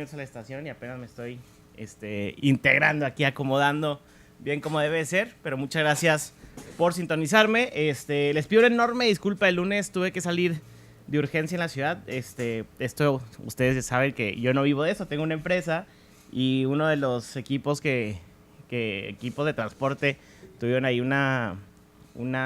minutos a la estación y apenas me estoy integrando aquí, acomodando bien como debe ser, pero muchas gracias por sintonizarme. Les pido una enorme disculpa, el lunes tuve que salir de urgencia en la ciudad. Esto, ustedes saben que yo no vivo de eso, tengo una empresa y uno de los equipos equipos de transporte tuvieron ahí una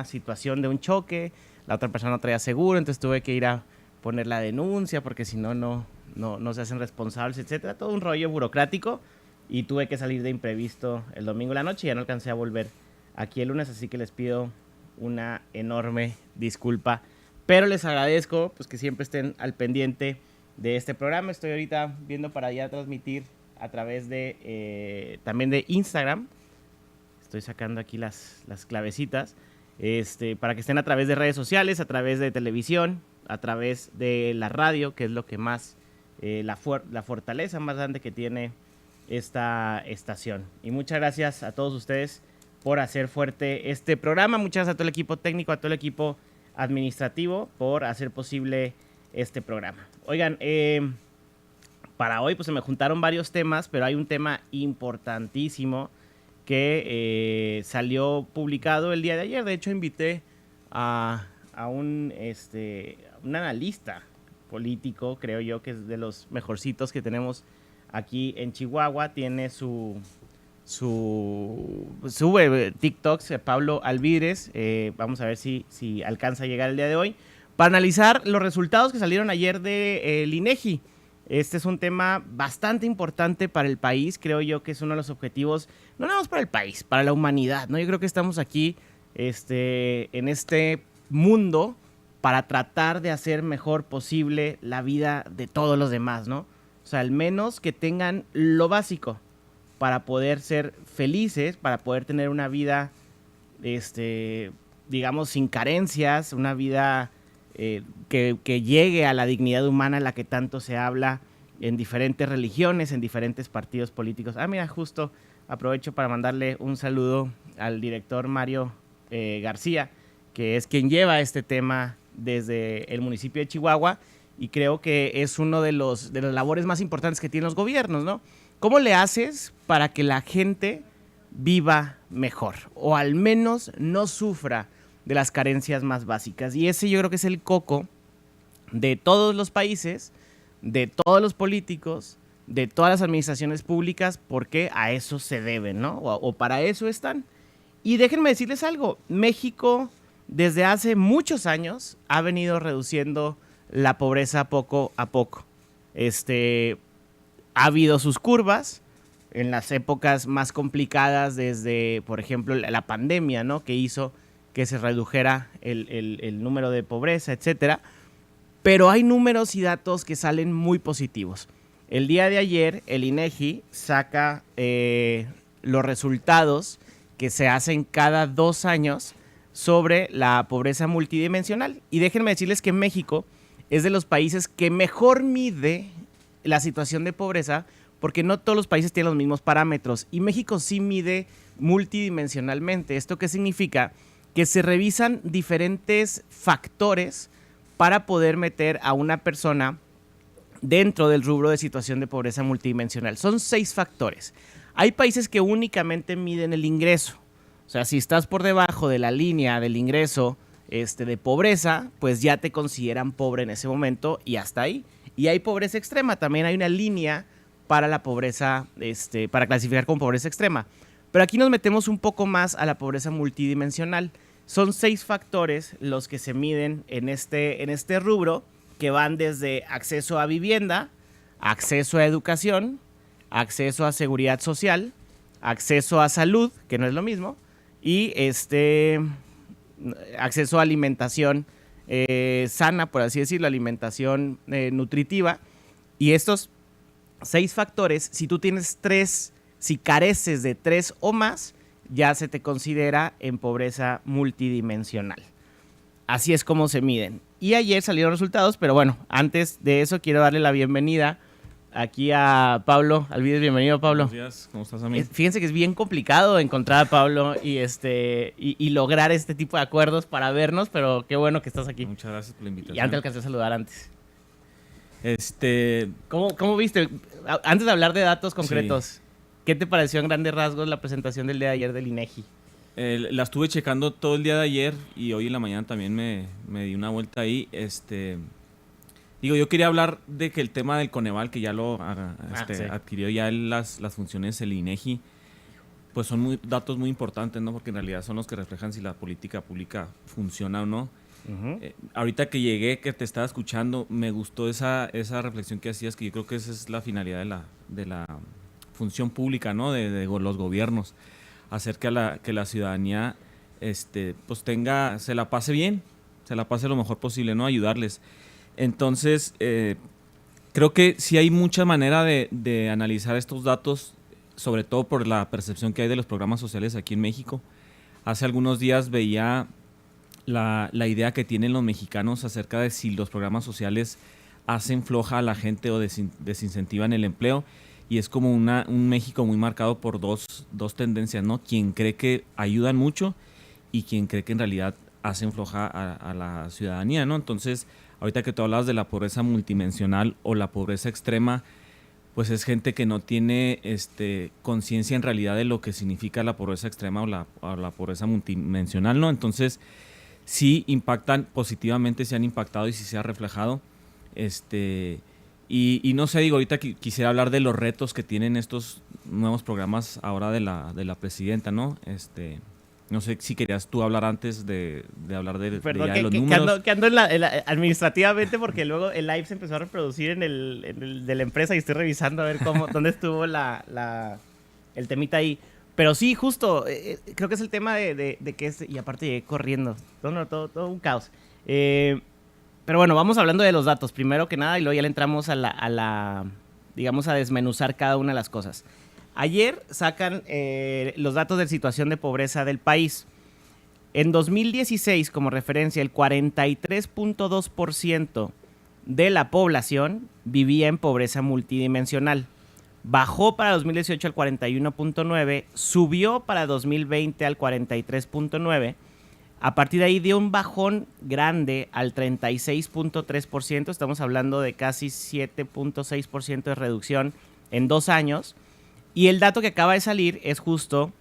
situación de un choque, la otra persona no traía seguro, entonces tuve que ir a poner la denuncia porque si no, no se hacen responsables, etcétera. Todo un rollo burocrático y tuve que salir de imprevisto el domingo en la noche y ya no alcancé a volver aquí el lunes, así que les pido una enorme disculpa, pero les agradezco pues que siempre estén al pendiente de este programa. Estoy ahorita viendo para ya transmitir a través de también de Instagram. Estoy sacando aquí las clavecitas para que estén a través de redes sociales, a través de televisión, a través de la radio, que es lo que más la fortaleza más grande que tiene esta estación. Y muchas gracias a todos ustedes por hacer fuerte este programa. Muchas gracias a todo el equipo técnico, a todo el equipo administrativo por hacer posible este programa. Oigan, para hoy pues se me juntaron varios temas, pero hay un tema importantísimo que salió publicado el día de ayer. De hecho, invité a un analista político, creo yo, que es de los mejorcitos que tenemos aquí en Chihuahua. Tiene sube TikToks, Pablo Alvídrez. Vamos a ver si alcanza a llegar el día de hoy para analizar los resultados que salieron ayer del INEGI. Este es un tema bastante importante para el país. Creo yo que es uno de los objetivos, no nada más para el país, para la humanidad, ¿no? Yo creo que estamos aquí en este mundo para tratar de hacer mejor posible la vida de todos los demás, ¿no? O sea, al menos que tengan lo básico para poder ser felices, para poder tener una vida, digamos, sin carencias, una vida que llegue a la dignidad humana a la que tanto se habla en diferentes religiones, en diferentes partidos políticos. Mira, justo aprovecho para mandarle un saludo al director Mario García, que es quien lleva este tema desde el municipio de Chihuahua, y creo que es uno de las labores más importantes que tienen los gobiernos, ¿no? ¿Cómo le haces para que la gente viva mejor o al menos no sufra de las carencias más básicas? Y ese yo creo que es el coco de todos los países, de todos los políticos, de todas las administraciones públicas, porque a eso se deben, ¿no? O para eso están. Y déjenme decirles algo, México desde hace muchos años ha venido reduciendo la pobreza poco a poco. Ha habido sus curvas en las épocas más complicadas, desde, por ejemplo, la pandemia, ¿no? Que hizo que se redujera el número de pobreza, etcétera. Pero hay números y datos que salen muy positivos. El día de ayer, el INEGI saca los resultados que se hacen cada 2 años sobre la pobreza multidimensional. Y déjenme decirles que México es de los países que mejor mide la situación de pobreza, porque no todos los países tienen los mismos parámetros. Y México sí mide multidimensionalmente. ¿Esto qué significa? Que se revisan diferentes factores para poder meter a una persona dentro del rubro de situación de pobreza multidimensional. Son 6 factores. Hay países que únicamente miden el ingreso. O sea, si estás por debajo de la línea del ingreso de pobreza, pues ya te consideran pobre en ese momento y hasta ahí. Y hay pobreza extrema. También hay una línea para la pobreza, para clasificar como pobreza extrema. Pero aquí nos metemos un poco más a la pobreza multidimensional. Son 6 factores los que se miden en este rubro, que van desde acceso a vivienda, acceso a educación, acceso a seguridad social, acceso a salud, que no es lo mismo, y acceso a alimentación sana, por así decirlo, alimentación nutritiva. Y estos 6 factores, si tú tienes 3, si careces de 3 o más, ya se te considera en pobreza multidimensional. Así es como se miden. Y ayer salieron resultados, pero bueno, antes de eso quiero darle la bienvenida aquí a Pablo Alvídrez. Bienvenido, Pablo. Buenos días, ¿cómo estás, amigo? Fíjense que es bien complicado encontrar a Pablo y lograr este tipo de acuerdos para vernos, pero qué bueno que estás aquí. Muchas gracias por la invitación. Ya te alcancé a saludar antes. ¿Cómo viste? Antes de hablar de datos concretos, Sí. ¿qué te pareció en grandes rasgos la presentación del día de ayer del INEGI? La estuve checando todo el día de ayer y hoy en la mañana también me di una vuelta ahí. Digo, yo quería hablar de que el tema del Coneval, que ya Sí. adquirió ya las funciones el INEGI, pues son datos muy importantes, ¿no? Porque en realidad son los que reflejan si la política pública funciona o no. Ujú. Ahorita que llegué, que te estaba escuchando, me gustó esa reflexión que hacías, que yo creo que esa es la finalidad de la función pública, ¿no? De los gobiernos, hacer que la ciudadanía pues se la pase bien, se la pase lo mejor posible, ¿no? Ayudarles. Entonces, creo que sí hay mucha manera de analizar estos datos, sobre todo por la percepción que hay de los programas sociales aquí en México. Hace algunos días veía la idea que tienen los mexicanos acerca de si los programas sociales hacen floja a la gente o desincentivan el empleo. Y es como un México muy marcado por dos tendencias, ¿no? Quien cree que ayudan mucho y quien cree que en realidad hacen floja a la ciudadanía, ¿no? Entonces, ahorita que tú hablabas de la pobreza multidimensional o la pobreza extrema, pues es gente que no tiene conciencia en realidad de lo que significa la pobreza extrema o la pobreza multidimensional, ¿no? Entonces, sí impactan positivamente, se han impactado y sí se ha reflejado. Y no sé, digo, ahorita quisiera hablar de los retos que tienen estos nuevos programas ahora de la presidenta, ¿no? No sé si querías tú hablar antes de hablar de Perdón, ya de los números. que ando administrativamente porque luego el live se empezó a reproducir en el de la empresa y estoy revisando a ver dónde estuvo el temita ahí. Pero sí, justo, creo que es el tema de que y aparte llegué corriendo, todo un caos. Pero bueno, vamos hablando de los datos, primero que nada, y luego ya le entramos digamos, a desmenuzar cada una de las cosas. Ayer sacan los datos de situación de pobreza del país. En 2016, como referencia, el 43.2% de la población vivía en pobreza multidimensional. Bajó para 2018 al 41.9%, subió para 2020 al 43.9%. A partir de ahí dio un bajón grande al 36.3%. Estamos hablando de casi 7.6% de reducción en 2 años. Y el dato que acaba de salir es justo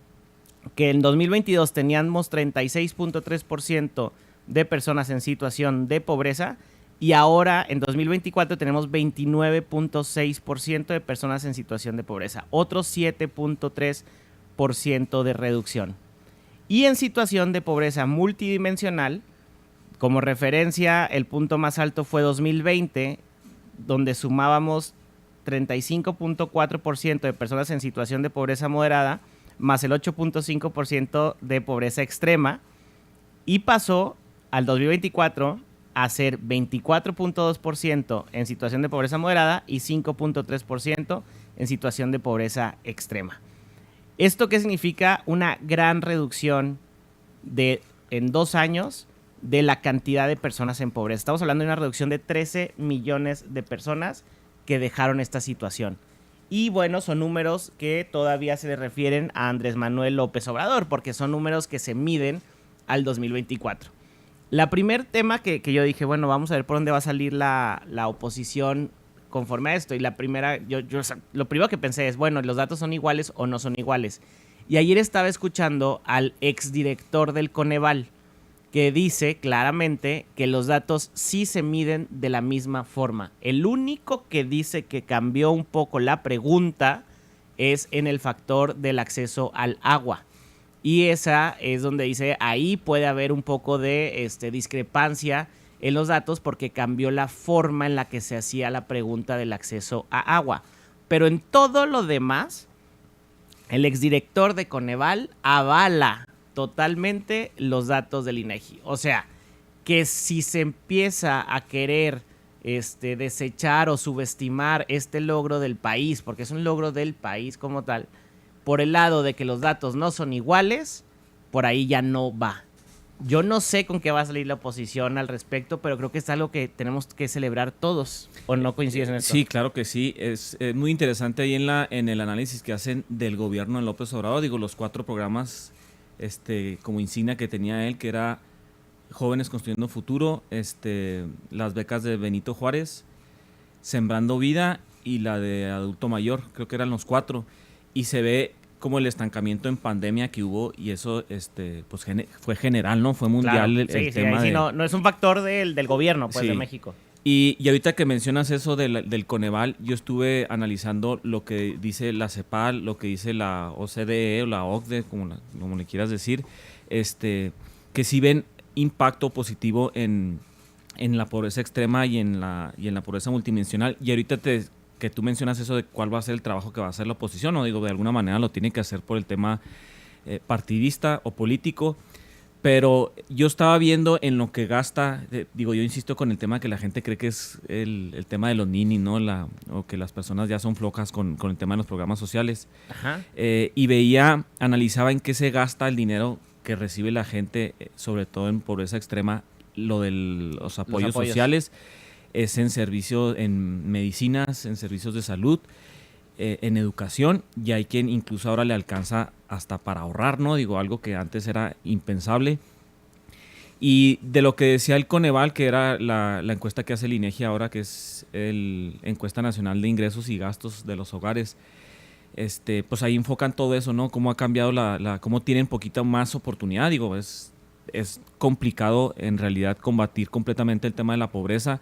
que en 2022 teníamos 36.3% de personas en situación de pobreza y ahora en 2024 tenemos 29.6% de personas en situación de pobreza, otro 7.3% de reducción. Y en situación de pobreza multidimensional, como referencia, el punto más alto fue 2020, donde sumábamos 35.4% de personas en situación de pobreza moderada, más el 8.5% de pobreza extrema, y pasó al 2024 a ser 24.2% en situación de pobreza moderada y 5.3% en situación de pobreza extrema. ¿Esto qué significa? Una gran reducción en 2 años de la cantidad de personas en pobreza. Estamos hablando de una reducción de 13 millones de personas que dejaron esta situación. Y bueno, son números que todavía se le refieren a Andrés Manuel López Obrador, porque son números que se miden al 2024. La primer tema que yo dije, bueno, vamos a ver por dónde va a salir la oposición conforme a esto. Y la primera, lo primero que pensé es, bueno, ¿los datos son iguales o no son iguales? Y ayer estaba escuchando al exdirector del Coneval, que dice claramente que los datos sí se miden de la misma forma. El único que dice que cambió un poco la pregunta es en el factor del acceso al agua. Y esa es donde dice, ahí puede haber un poco de discrepancia en los datos porque cambió la forma en la que se hacía la pregunta del acceso a agua. Pero en todo lo demás, el exdirector de Coneval avala totalmente los datos del INEGI. O sea, que si se empieza a querer desechar o subestimar este logro del país, porque es un logro del país como tal, por el lado de que los datos no son iguales, por ahí ya no va. Yo no sé con qué va a salir la oposición al respecto, pero creo que es algo que tenemos que celebrar todos. ¿O no coincides en esto? Sí, claro que sí. Es muy interesante ahí en el análisis que hacen del gobierno de López Obrador. Digo, los 4 programas como insignia que tenía él, que era Jóvenes Construyendo Futuro, las becas de Benito Juárez, Sembrando Vida y la de Adulto Mayor, creo que eran los 4, y se ve como el estancamiento en pandemia que hubo, y eso pues fue general, ¿no? Fue mundial. Claro, el tema sí, no es un factor del gobierno, pues, Sí. de México. Y ahorita que mencionas eso del Coneval, yo estuve analizando lo que dice la CEPAL, lo que dice la OCDE o la OCDE, como le quieras decir, que sí ven impacto positivo en la pobreza extrema y en la pobreza multidimensional. Y ahorita que tú mencionas eso de cuál va a ser el trabajo que va a hacer la oposición, no digo, de alguna manera lo tiene que hacer por el tema partidista o político. Pero yo estaba viendo en lo que gasta, yo insisto con el tema que la gente cree que es el tema de los ninis, ¿no? O que las personas ya son flojas con el tema de los programas sociales. Ajá. Y analizaba en qué se gasta el dinero que recibe la gente, sobre todo en pobreza extrema, lo de los apoyos sociales, es en servicios, en medicinas, en servicios de salud, en educación, y hay quien incluso ahora le alcanza hasta para ahorrar, ¿no? Algo que antes era impensable. Y de lo que decía el Coneval, que era la encuesta que hace el INEGI ahora, que es el Encuesta Nacional de Ingresos y Gastos de los Hogares, pues ahí enfocan todo eso, ¿no? Cómo ha cambiado cómo tienen poquita más oportunidad. Es complicado en realidad combatir completamente el tema de la pobreza,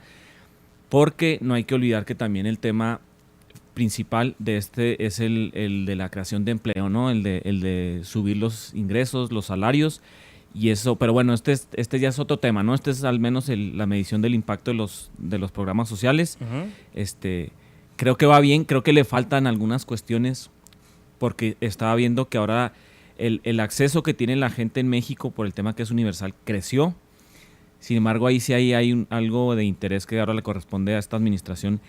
porque no hay que olvidar que también el tema principal de es el de la creación de empleo, ¿no? El de subir los ingresos, los salarios, y eso, pero bueno, este ya es otro tema, ¿no? Este es al menos la medición del impacto de los programas sociales. Uh-huh. Creo que va bien, creo que le faltan algunas cuestiones, porque estaba viendo que ahora el acceso que tiene la gente en México por el tema que es universal creció. Sin embargo, ahí sí hay algo de interés que ahora le corresponde a esta administración,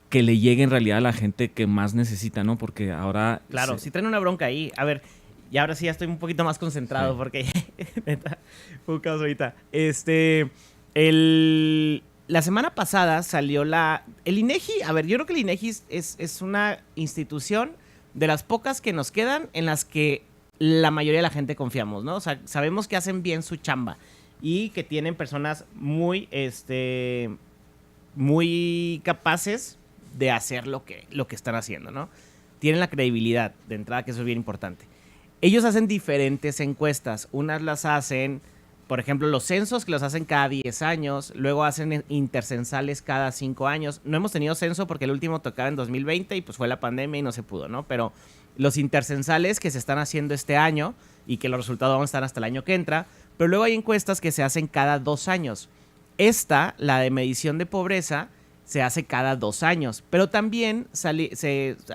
que le llegue en realidad a la gente que más necesita, ¿no? Porque ahora... Claro, sí traen una bronca ahí. A ver, y ahora sí ya estoy un poquito más concentrado, sí, porque fue un caos ahorita. La semana pasada salió el INEGI. A ver, yo creo que el INEGI es una institución de las pocas que nos quedan en las que la mayoría de la gente confiamos, ¿no? O sea, sabemos que hacen bien su chamba y que tienen personas muy capaces de hacer lo que están haciendo, ¿no? Tienen la credibilidad de entrada, que eso es bien importante. Ellos hacen diferentes encuestas. Unas las hacen, por ejemplo, los censos, que los hacen cada 10 años. Luego hacen intercensales cada 5 años. No hemos tenido censo porque el último tocaba en 2020 y pues fue la pandemia y no se pudo, ¿no? Pero los intercensales que se están haciendo este año y que los resultados van a estar hasta el año que entra. Pero luego hay encuestas que se hacen cada 2 años. La de medición de pobreza, se hace cada 2 años, pero también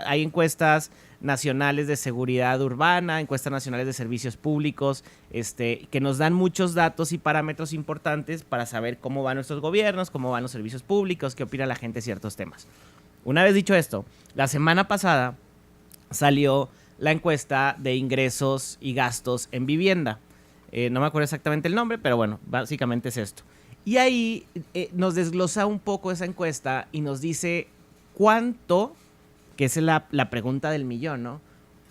hay encuestas nacionales de seguridad urbana, encuestas nacionales de servicios públicos, que nos dan muchos datos y parámetros importantes para saber cómo van nuestros gobiernos, cómo van los servicios públicos, qué opina la gente de ciertos temas. Una vez dicho esto, la semana pasada salió la encuesta de ingresos y gastos en vivienda. No me acuerdo exactamente el nombre, pero bueno, básicamente es esto. Y ahí nos desglosa un poco esa encuesta y nos dice cuánto, que es la pregunta del millón, ¿no?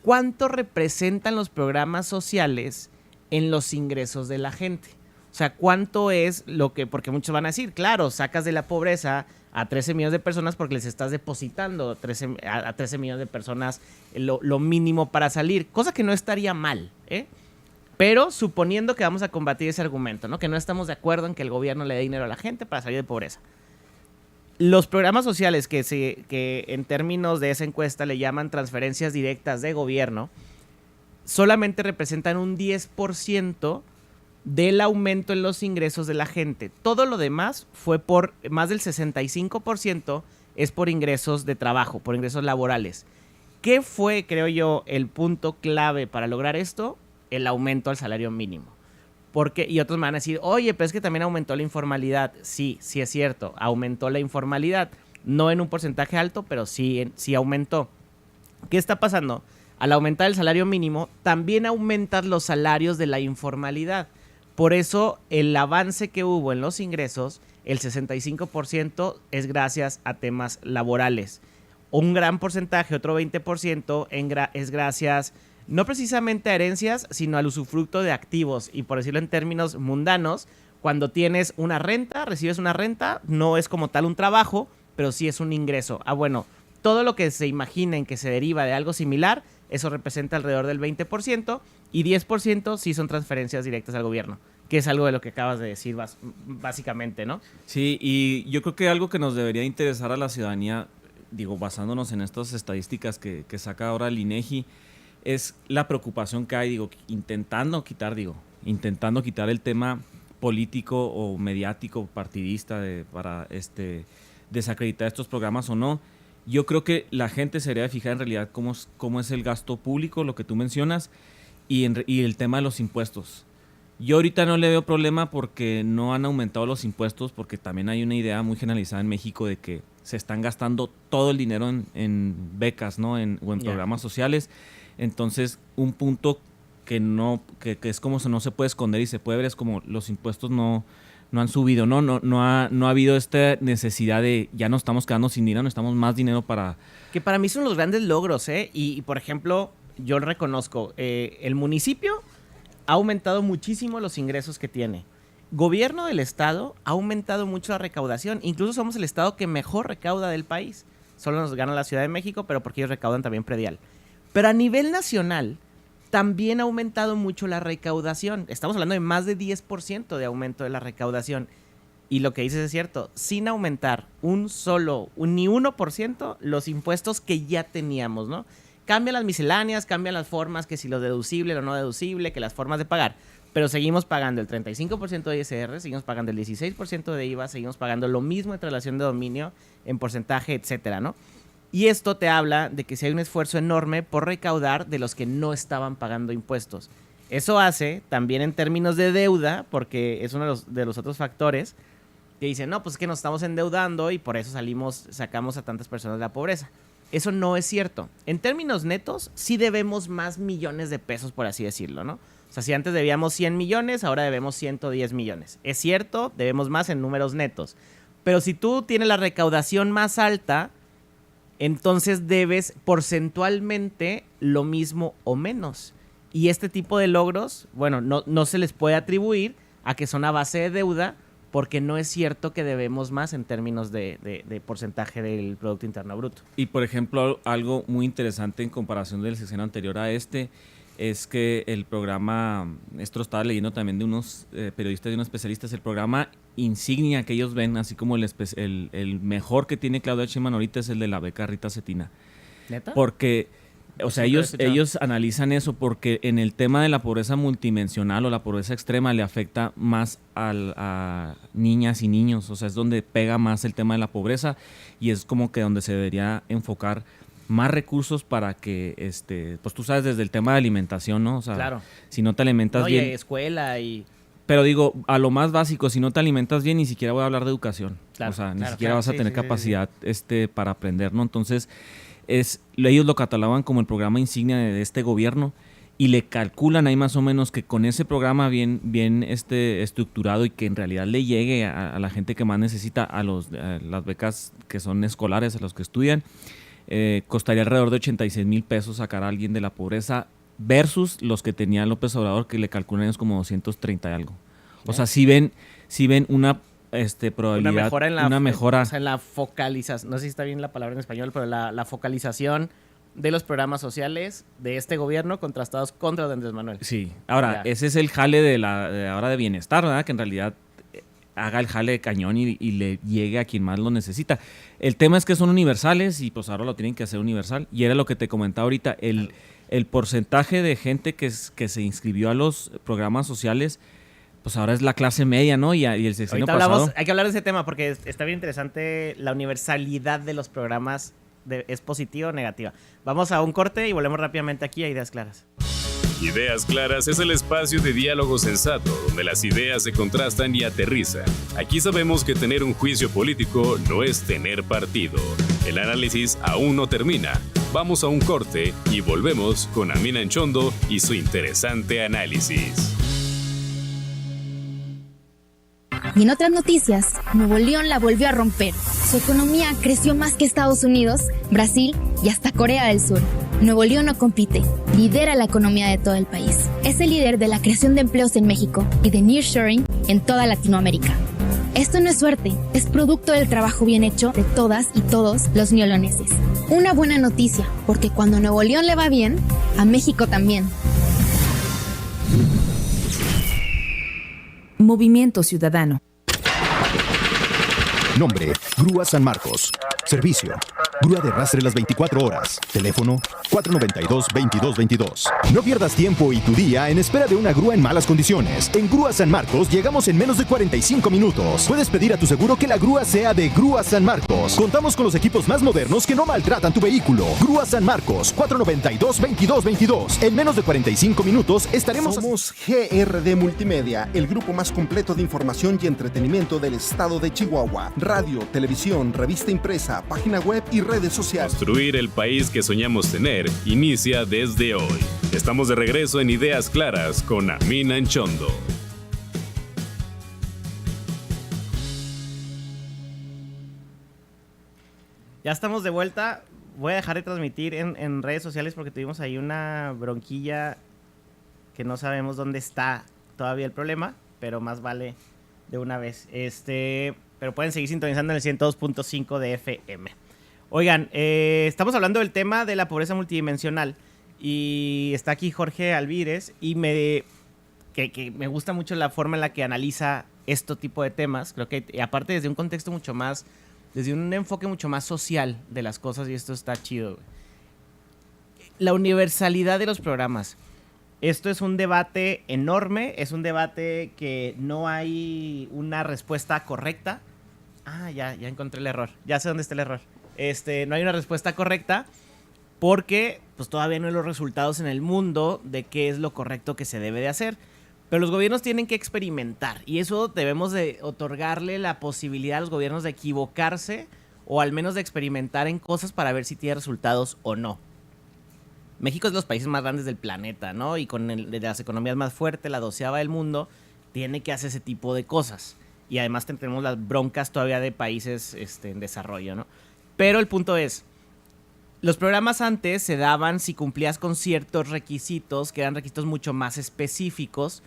¿Cuánto representan los programas sociales en los ingresos de la gente? O sea, ¿cuánto es porque muchos van a decir, claro, sacas de la pobreza a 13 millones de personas porque les estás depositando a 13 millones de personas lo mínimo para salir, cosa que no estaría mal, ¿eh? Pero suponiendo que vamos a combatir ese argumento, ¿no? Que no estamos de acuerdo en que el gobierno le dé dinero a la gente para salir de pobreza. Los programas sociales que en términos de esa encuesta le llaman transferencias directas de gobierno, solamente representan un 10% del aumento en los ingresos de la gente. Todo lo demás fue por más del 65% es por ingresos de trabajo, por ingresos laborales. ¿Qué fue, creo yo, el punto clave para lograr esto? El aumento al salario mínimo. Y otros me van a decir, oye, pero es que también aumentó la informalidad. Sí es cierto, aumentó la informalidad. No en un porcentaje alto, pero sí aumentó. ¿Qué está pasando? Al aumentar el salario mínimo, también aumentan los salarios de la informalidad. Por eso, el avance que hubo en los ingresos, el 65% es gracias a temas laborales. Un gran porcentaje, otro 20%, es gracias no precisamente a herencias, sino al usufructo de activos. Y por decirlo en términos mundanos, cuando tienes una renta, recibes una renta, no es como tal un trabajo, pero sí es un ingreso. Bueno, todo lo que se imaginen que se deriva de algo similar, eso representa alrededor del 20%, y 10% sí son transferencias directas al gobierno, que es algo de lo que acabas de decir básicamente, ¿no? Sí, y yo creo que algo que nos debería interesar a la ciudadanía, digo, basándonos en estas estadísticas que saca ahora el INEGI, es la preocupación que hay, digo, intentando quitar el tema político o mediático, partidista, para desacreditar estos programas o no. Yo creo que la gente se debería de fijar en realidad cómo es el gasto público, lo que tú mencionas, y el tema de los impuestos. Yo ahorita no le veo problema porque no han aumentado los impuestos, porque también hay una idea muy generalizada en México de que se están gastando todo el dinero en becas, ¿no? o en programas sociales. Entonces, un punto que es como no se puede esconder y se puede ver es como los impuestos no han subido, no ha habido esta necesidad de ya no estamos quedando sin dinero, necesitamos más dinero para... Que para mí son los grandes logros, ¿eh? Y por ejemplo, yo reconozco, el municipio ha aumentado muchísimo los ingresos que tiene. Gobierno del estado ha aumentado mucho la recaudación, incluso somos el estado que mejor recauda del país. Solo nos gana la Ciudad de México, pero porque ellos recaudan también predial. Pero a nivel nacional también ha aumentado mucho la recaudación. Estamos hablando de más de 10% de aumento de la recaudación. Y lo que dices es cierto, sin aumentar ni 1% los impuestos que ya teníamos, ¿no? Cambian las misceláneas, cambian las formas, que si lo deducible, lo no deducible, que las formas de pagar. Pero seguimos pagando el 35% de ISR, seguimos pagando el 16% de IVA, seguimos pagando lo mismo en relación de dominio, en porcentaje, etcétera, ¿no? Y esto te habla de que si hay un esfuerzo enorme por recaudar de los que no estaban pagando impuestos. Eso hace también en términos de deuda, porque es uno de los otros factores que dicen, no, pues es que nos estamos endeudando y por eso sacamos a tantas personas de la pobreza. Eso no es cierto. En términos netos, sí debemos más millones de pesos, por así decirlo, ¿no? O sea, si antes debíamos 100 millones, ahora debemos 110 millones. Es cierto, debemos más en números netos. Pero si tú tienes la recaudación más alta, entonces debes porcentualmente lo mismo o menos. Y este tipo de logros, bueno, no se les puede atribuir a que son a base de deuda, porque no es cierto que debemos más en términos de porcentaje del Producto Interno Bruto. Y, por ejemplo, algo muy interesante en comparación del sexenio anterior a es que el programa, esto lo estaba leyendo también de unos periodistas y unos especialistas, el programa insignia que ellos ven, así como el mejor que tiene Claudia Sheinbaum ahorita es el de la beca Rita Cetina. ¿Neta? Porque, o sea, ellos analizan eso porque en el tema de la pobreza multidimensional o la pobreza extrema le afecta más a niñas y niños, o sea, es donde pega más el tema de la pobreza y es como que donde se debería enfocar más recursos para que, pues tú sabes, desde el tema de alimentación, ¿no? O sea, claro. Si no te alimentas bien... Y escuela y... Pero digo, a lo más básico, si no te alimentas bien, ni siquiera voy a hablar de educación. Claro, o sea, ni claro, siquiera vas a tener sí, capacidad para aprender, ¿no? Entonces, ellos lo catalogan como el programa insignia de este gobierno y le calculan ahí más o menos que con ese programa bien estructurado y que en realidad le llegue a la gente que más necesita, a las becas que son escolares, a los que estudian, costaría alrededor de 86 mil pesos sacar a alguien de la pobreza versus los que tenía López Obrador, que le calculan ellos como 230 y algo. O sea, si ven una probabilidad, una mejora. O sea, en la focalización, no sé si está bien la palabra en español, pero la focalización de los programas sociales de este gobierno contrastados contra los de Andrés Manuel. Sí. Ahora, ese es el jale de ahora de bienestar, ¿verdad? Que en realidad haga el jale de cañón y le llegue a quien más lo necesita. El tema es que son universales y pues ahora lo tienen que hacer universal. Y era lo que te comentaba ahorita, el porcentaje de gente que se inscribió a los programas sociales, pues ahora es la clase media, ¿no? Y el sexenio pasado... Hay que hablar de ese tema porque está bien interesante la universalidad de los programas. ¿Es positiva o negativa? Vamos a un corte y volvemos rápidamente aquí a Ideas Claras. Ideas Claras es el espacio de diálogo sensato donde las ideas se contrastan y aterrizan. Aquí sabemos que tener un juicio político no es tener partido. El análisis aún no termina. Vamos a un corte y volvemos con Amina Enchondo y su interesante análisis. Y en otras noticias, Nuevo León la volvió a romper. Su economía creció más que Estados Unidos, Brasil y hasta Corea del Sur. Nuevo León no compite, lidera la economía de todo el país. Es el líder de la creación de empleos en México y de nearshoring en toda Latinoamérica. Esto no es suerte, es producto del trabajo bien hecho de todas y todos los neoloneses. Una buena noticia, porque cuando a Nuevo León le va bien, a México también. Movimiento Ciudadano. Nombre: Grúa San Marcos. Servicio: grúa de arrastre las 24 horas. Teléfono: 492-2222. No pierdas tiempo y tu día en espera de una grúa en malas condiciones. En Grúa San Marcos llegamos en menos de 45 minutos. Puedes pedir a tu seguro que la grúa sea de Grúa San Marcos. Contamos con los equipos más modernos que no maltratan tu vehículo. Grúa San Marcos, 492-2222. En menos de 45 minutos estaremos... Somos GRD Multimedia, el grupo más completo de información y entretenimiento del estado de Chihuahua. Radio, televisión, revista impresa, página web y redes sociales. Construir el país que soñamos tener inicia desde hoy. Estamos de regreso en Ideas Claras con Amin Anchondo. Ya estamos de vuelta. Voy a dejar de transmitir en redes sociales porque tuvimos ahí una bronquilla que no sabemos dónde está todavía el problema, pero más vale de una vez. Pero pueden seguir sintonizando en el 102.5 de FM. Oigan, estamos hablando del tema de la pobreza multidimensional y está aquí Jorge Alvírez y que me gusta mucho la forma en la que analiza este tipo de temas. Creo que aparte desde un contexto mucho más, desde un enfoque mucho más social de las cosas, y esto está chido, güey. La universalidad de los programas. Esto es un debate enorme, es un debate que no hay una respuesta correcta. Ya encontré el error, ya sé dónde está el error. No hay una respuesta correcta porque pues todavía no hay los resultados en el mundo de qué es lo correcto que se debe de hacer. Pero los gobiernos tienen que experimentar y eso debemos de otorgarle la posibilidad a los gobiernos de equivocarse o al menos de experimentar en cosas para ver si tiene resultados o no. México es de los países más grandes del planeta, ¿no? Y de las economías más fuertes, la 12ª del mundo, tiene que hacer ese tipo de cosas. Y además tenemos las broncas todavía de países en desarrollo, ¿no? Pero el punto es, los programas antes se daban si cumplías con ciertos requisitos, que eran requisitos mucho más específicos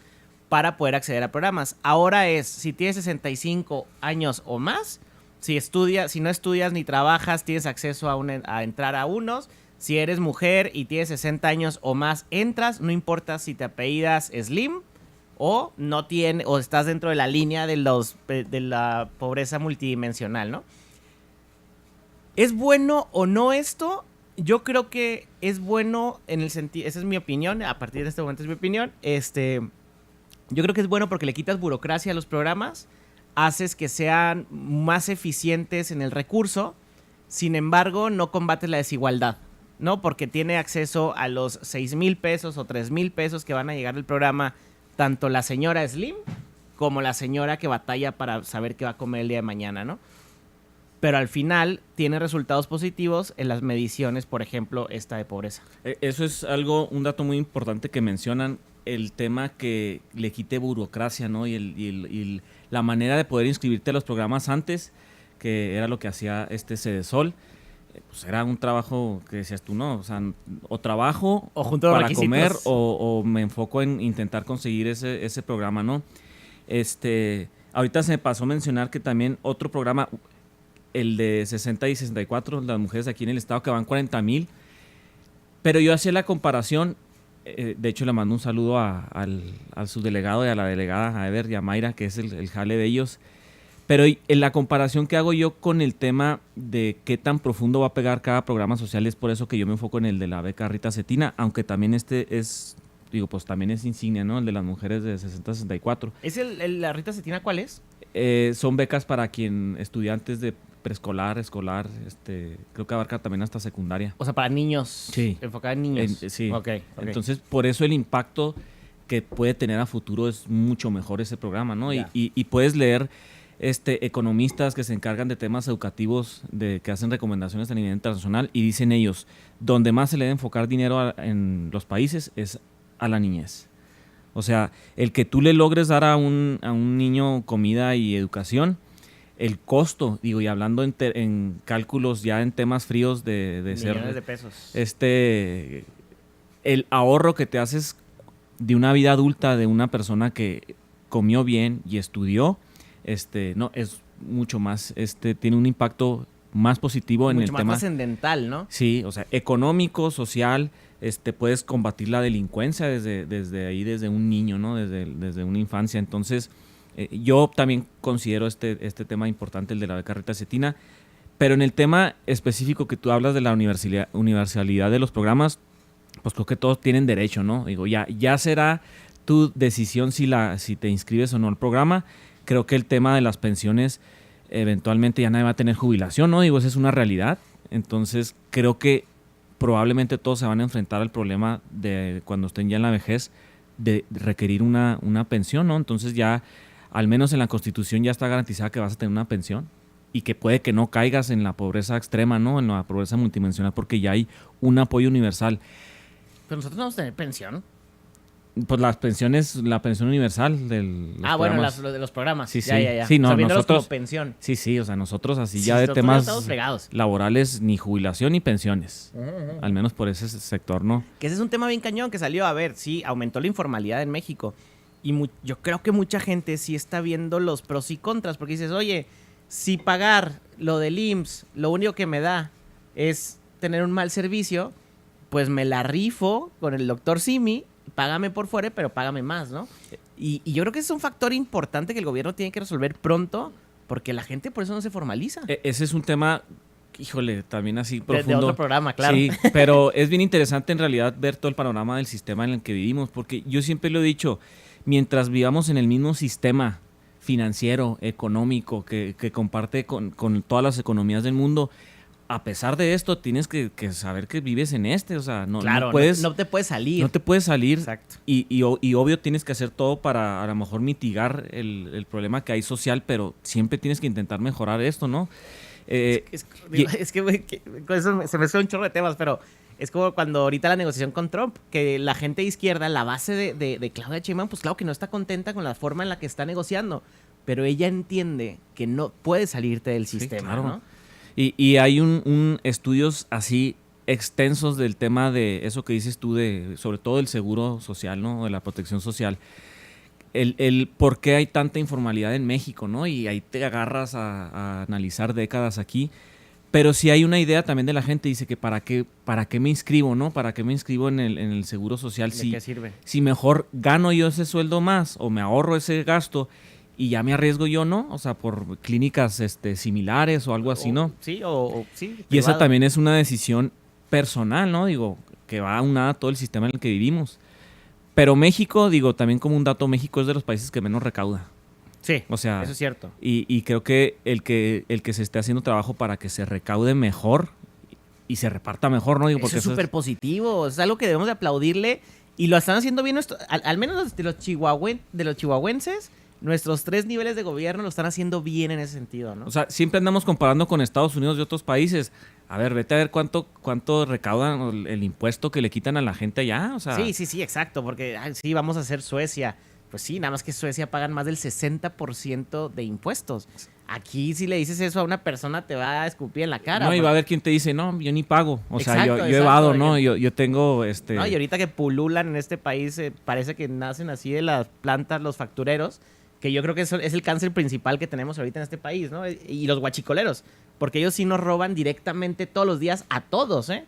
para poder acceder a programas. Ahora es, si tienes 65 años o más, si no estudias ni trabajas, tienes acceso a entrar a unos. Si eres mujer y tienes 60 años o más, entras, no importa si te apellidas Slim o o estás dentro de la línea de la pobreza multidimensional, ¿no? ¿Es bueno o no esto? Yo creo que es bueno en el sentido, esa es mi opinión, a partir de este momento es mi opinión, yo creo que es bueno porque le quitas burocracia a los programas, haces que sean más eficientes en el recurso, sin embargo no combates la desigualdad, ¿no? Porque tiene acceso a los 6,000 pesos o 3,000 pesos que van a llegar del programa tanto la señora Slim como la señora que batalla para saber qué va a comer el día de mañana, ¿no? Pero al final tiene resultados positivos en las mediciones, por ejemplo, esta de pobreza. Eso es un dato muy importante que mencionan, el tema que le quite burocracia, ¿no? Y la manera de poder inscribirte a los programas antes, que era lo que hacía Cedesol, pues era un trabajo que decías tú, no, o sea, o trabajo o junto para requisitos. Comer o me enfoco en intentar conseguir ese programa, ¿no? Ahorita se me pasó a mencionar que también otro programa, el de 60 y 64, las mujeres aquí en el estado que van 40,000, pero yo hacía la comparación, de hecho le mando un saludo al subdelegado y a la delegada, a Eder y a Mayra, que es el jale de ellos, pero en la comparación que hago yo con el tema de qué tan profundo va a pegar cada programa social, es por eso que yo me enfoco en el de la beca Rita Cetina, aunque también pues también es insignia, ¿no? El de las mujeres de 60-64. ¿Es la Rita Cetina cuál es? Son becas para estudiantes de preescolar, escolar, creo que abarca también hasta secundaria. O sea, para niños. Sí. Enfocada en niños. Sí. Okay. Entonces, por eso el impacto que puede tener a futuro es mucho mejor ese programa, ¿no? Yeah. Y puedes leer economistas que se encargan de temas educativos, que hacen recomendaciones a nivel internacional, y dicen ellos, donde más se le debe enfocar dinero en los países es a la niñez. O sea, el que tú le logres dar a un niño comida y educación, el costo, y hablando en cálculos ya en temas fríos de millones de pesos. El ahorro que te haces de una vida adulta de una persona que comió bien y estudió, no, es mucho más, tiene un impacto más positivo en el mucho más tema trascendental, ¿no? Sí, o sea, económico, social, puedes combatir la delincuencia desde ahí, desde un niño, ¿no? Desde una infancia. Entonces, yo también considero este tema importante, el de la beca Rita Cetina, pero en el tema específico que tú hablas de la universalidad de los programas, pues creo que todos tienen derecho, ¿no? Digo, ya será tu decisión si te inscribes o no al programa. Creo que el tema de las pensiones, eventualmente ya nadie va a tener jubilación, ¿no? Digo, esa es una realidad. Entonces, creo que probablemente todos se van a enfrentar al problema de cuando estén ya en la vejez de requerir una pensión, ¿no? Entonces ya, al menos en la Constitución ya está garantizada que vas a tener una pensión y que puede que no caigas en la pobreza extrema, ¿no? En la pobreza multidimensional, porque ya hay un apoyo universal. Pero nosotros no vamos a tener pensión. Pues las pensiones, la pensión universal del bueno, de los programas. Sí, sí. Ya. Sí, no, o sea, viéndolos nosotros como pensión. Sí, o sea, nosotros así Sí, ya de nosotros ya temas estamos fregados. laborales, ni jubilación ni pensiones. Al menos por ese sector, ¿no? Que ese es un tema bien cañón que salió. A ver, sí, aumentó la informalidad en México. Y yo creo que mucha gente sí está viendo los pros y contras. Porque dices, oye, si pagar lo del IMSS, lo único que me da es tener un mal servicio, pues me la rifo con el doctor Simi, págame por fuera, pero págame más, ¿no? Y yo creo que ese es un factor importante que el gobierno tiene que resolver pronto, porque la gente por eso no se formaliza. Ese es un tema, híjole, también así profundo. De otro programa, claro. Sí, pero es bien interesante en realidad ver todo el panorama del sistema en el que vivimos, porque yo siempre lo he dicho, mientras vivamos en el mismo sistema financiero, económico, que comparte con todas las economías del mundo, a pesar de esto, tienes que saber que vives en o sea, no te puedes salir. No te puedes salir. Exacto. Y obvio tienes que hacer todo para a lo mejor mitigar el problema que hay social, pero siempre tienes que intentar mejorar esto, ¿no? Es que, güey, con eso se me suena un chorro de temas, pero es como cuando ahorita la negociación con Trump, que la gente de izquierda, la base de Claudia Sheinbaum, pues claro que no está contenta con la forma en la que está negociando, pero ella entiende que no puedes salirte del sistema, claro. ¿no? Y hay estudios así extensos del tema de eso que dices tú, sobre todo del seguro social, ¿no? De la protección social. El por qué hay tanta informalidad en México, ¿no? Y ahí te agarras a analizar décadas aquí. Pero sí hay una idea también de la gente, dice que ¿para qué me inscribo, no? ¿Para qué me inscribo en el seguro social? ¿De qué sirve? Si mejor gano yo ese sueldo más o me ahorro ese gasto y ya me arriesgo yo, ¿no? O sea, por clínicas similares o algo así, ¿no? Sí, sí. Y esa también es una decisión personal, ¿no? Digo, que va aunada a todo el sistema en el que vivimos. Pero México, digo, también como un dato, México es de los países que menos recauda. Sí, o sea, eso es cierto. Y creo que el que se esté haciendo trabajo para que se recaude mejor y se reparta mejor, ¿no? Digo, porque eso es súper positivo, es algo que debemos de aplaudirle y lo están haciendo bien, al menos de los chihuahuenses. Nuestros 3 niveles de gobierno lo están haciendo bien en ese sentido, ¿no? O sea, siempre andamos comparando con Estados Unidos y otros países. A ver, vete a ver cuánto recaudan el impuesto que le quitan a la gente allá. O sea, sí, exacto, porque sí, vamos a hacer Suecia. Pues sí, nada más que Suecia pagan más del 60% de impuestos. Aquí si le dices eso a una persona te va a escupir en la cara. No, y va a haber quien te dice, no, yo ni pago. O sea, exacto, yo evado, ¿no? Yo tengo No, y ahorita que pululan en este país, parece que nacen así de las plantas los factureros, que yo creo que eso es el cáncer principal que tenemos ahorita en este país, ¿no? Y los guachicoleros, porque ellos sí nos roban directamente todos los días a todos, ¿eh?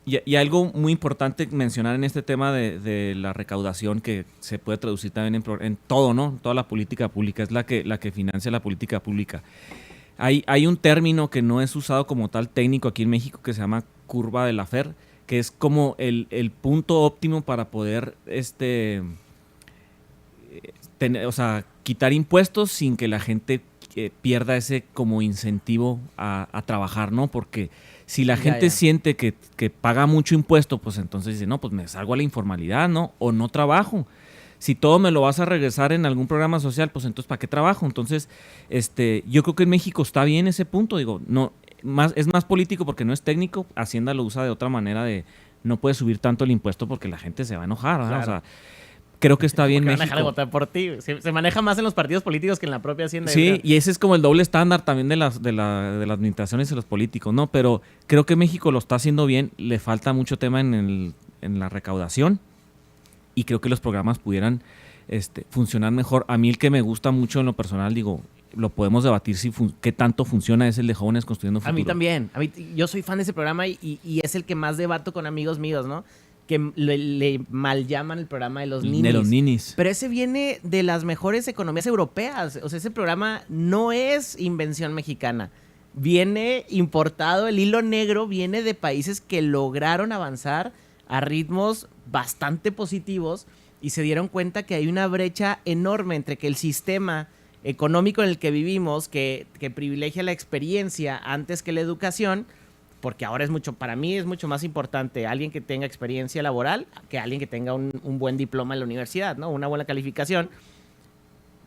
Y algo muy importante mencionar en este tema de la recaudación, que se puede traducir también en todo, ¿no? Toda la política pública, es la que financia la política pública. Hay un término que no es usado como tal técnico aquí en México que se llama curva de Laffer, que es como el punto óptimo para poder quitar impuestos sin que la gente pierda ese como incentivo a trabajar, ¿no? Porque si la gente siente que paga mucho impuesto, pues entonces dice, no, pues me salgo a la informalidad, ¿no? O no trabajo. Si todo me lo vas a regresar en algún programa social, pues entonces ¿para qué trabajo? Entonces, yo creo que en México está bien ese punto, digo, no, es más político porque no es técnico, Hacienda lo usa de otra manera no puede subir tanto el impuesto porque la gente se va a enojar, ¿no? Claro. O sea, creo que está bien México. Van a dejar de votar por ti. Se maneja más en los partidos políticos que en la propia Hacienda. Sí, y ese es como el doble estándar también de las administraciones y los políticos, ¿no? Pero creo que México lo está haciendo bien, le falta mucho tema en la recaudación y creo que los programas pudieran funcionar mejor. A mí el que me gusta mucho en lo personal, digo, lo podemos debatir qué tanto funciona, es el de Jóvenes Construyendo Futuro. A mí también. Yo soy fan de ese programa y es el que más debato con amigos míos, ¿no? Que le mal llaman el programa de los ninis. De los ninis. Pero ese viene de las mejores economías europeas. O sea, ese programa no es invención mexicana. Viene importado, el hilo negro viene de países que lograron avanzar a ritmos bastante positivos y se dieron cuenta que hay una brecha enorme entre que el sistema económico en el que vivimos, que privilegia la experiencia antes que la educación, porque ahora para mí es mucho más importante alguien que tenga experiencia laboral que alguien que tenga un buen diploma en la universidad, ¿no? Una buena calificación.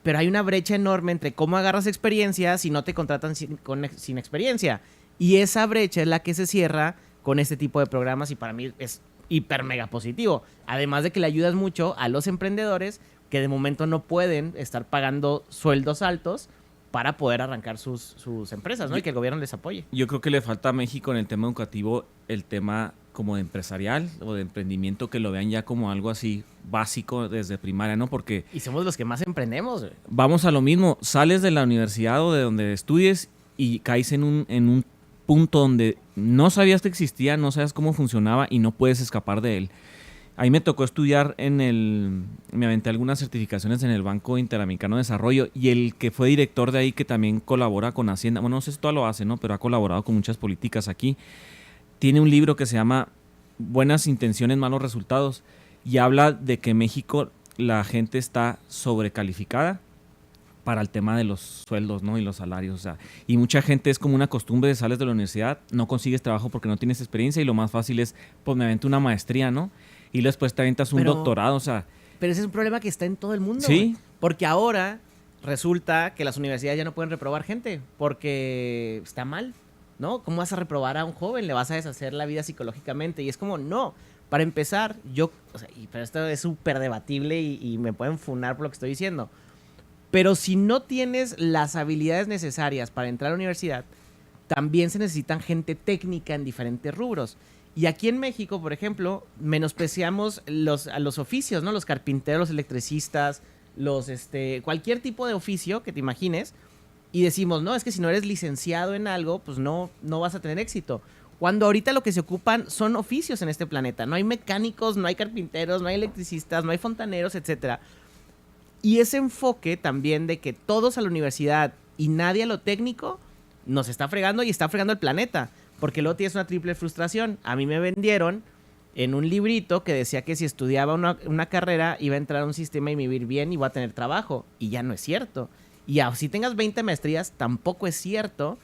Pero hay una brecha enorme entre cómo agarras experiencia si no te contratan sin experiencia. Y esa brecha es la que se cierra con este tipo de programas y para mí es hiper mega positivo. Además de que le ayudas mucho a los emprendedores que de momento no pueden estar pagando sueldos altos para poder arrancar sus empresas, ¿no? Y que el gobierno les apoye. Yo creo que le falta a México en el tema educativo el tema como de empresarial o de emprendimiento, que lo vean ya como algo así básico desde primaria, ¿no? Porque y somos los que más emprendemos, güey. Vamos a lo mismo, sales de la universidad o de donde estudies y caes en un punto donde no sabías que existía, no sabías cómo funcionaba y no puedes escapar de él. Ahí me tocó estudiar me aventé algunas certificaciones en el Banco Interamericano de Desarrollo y el que fue director de ahí, que también colabora con Hacienda, bueno, no sé si todo lo hace, ¿no? Pero ha colaborado con muchas políticas aquí. Tiene un libro que se llama Buenas intenciones, malos resultados, y habla de que en México la gente está sobrecalificada para el tema de los sueldos, ¿no? Y los salarios, o sea, y mucha gente es como una costumbre de sales de la universidad, no consigues trabajo porque no tienes experiencia y lo más fácil es, pues me avento una maestría, ¿no? Y después te aventas un doctorado, o sea. Pero ese es un problema que está en todo el mundo. Sí. Güey. Porque ahora resulta que las universidades ya no pueden reprobar gente porque está mal, ¿no? ¿Cómo vas a reprobar a un joven? Le vas a deshacer la vida psicológicamente. Y es como, no. Para empezar, pero esto es súper debatible y me pueden funar por lo que estoy diciendo. Pero si no tienes las habilidades necesarias para entrar a la universidad, también se necesitan gente técnica en diferentes rubros. Y aquí en México, por ejemplo, menospreciamos a los oficios, ¿no? Los carpinteros, los electricistas, cualquier tipo de oficio que te imagines. Y decimos, no, es que si no eres licenciado en algo, pues no vas a tener éxito. Cuando ahorita lo que se ocupan son oficios en este planeta. No hay mecánicos, no hay carpinteros, no hay electricistas, no hay fontaneros, etcétera. Y ese enfoque también de que todos a la universidad y nadie a lo técnico nos está fregando y está fregando el planeta. Porque luego tienes una triple frustración. A mí me vendieron en un librito que decía que si estudiaba una carrera iba a entrar a un sistema y vivir bien y iba a tener trabajo. Y ya no es cierto. Y si tengas 20 maestrías, tampoco es cierto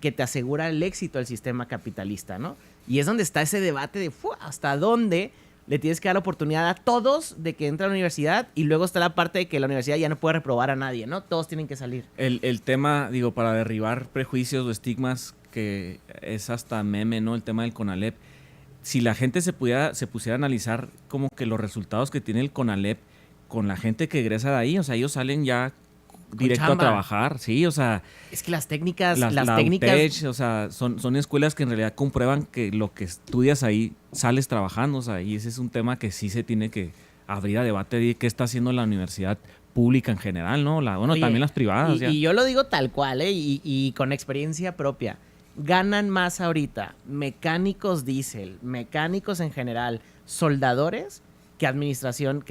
que te asegura el éxito del sistema capitalista, ¿no? Y es donde está ese debate de hasta dónde le tienes que dar la oportunidad a todos de que entren a la universidad, y luego está la parte de que la universidad ya no puede reprobar a nadie, ¿no? Todos tienen que salir. El tema, digo, para derribar prejuicios o estigmas, que es hasta meme, ¿no? El tema del CONALEP. Si la gente se pusiera a analizar como que los resultados que tiene el CONALEP con la gente que egresa de ahí, o sea, ellos salen ya directo a trabajar, sí, o sea. Es que las técnicas, la UTEC, o sea, son escuelas que en realidad comprueban que lo que estudias ahí sales trabajando, o sea, y ese es un tema que sí se tiene que abrir a debate de qué está haciendo la universidad pública en general, ¿no? Oye, también las privadas. Y yo lo digo tal cual, y con experiencia propia. Ganan más ahorita mecánicos diésel, mecánicos en general, soldadores, que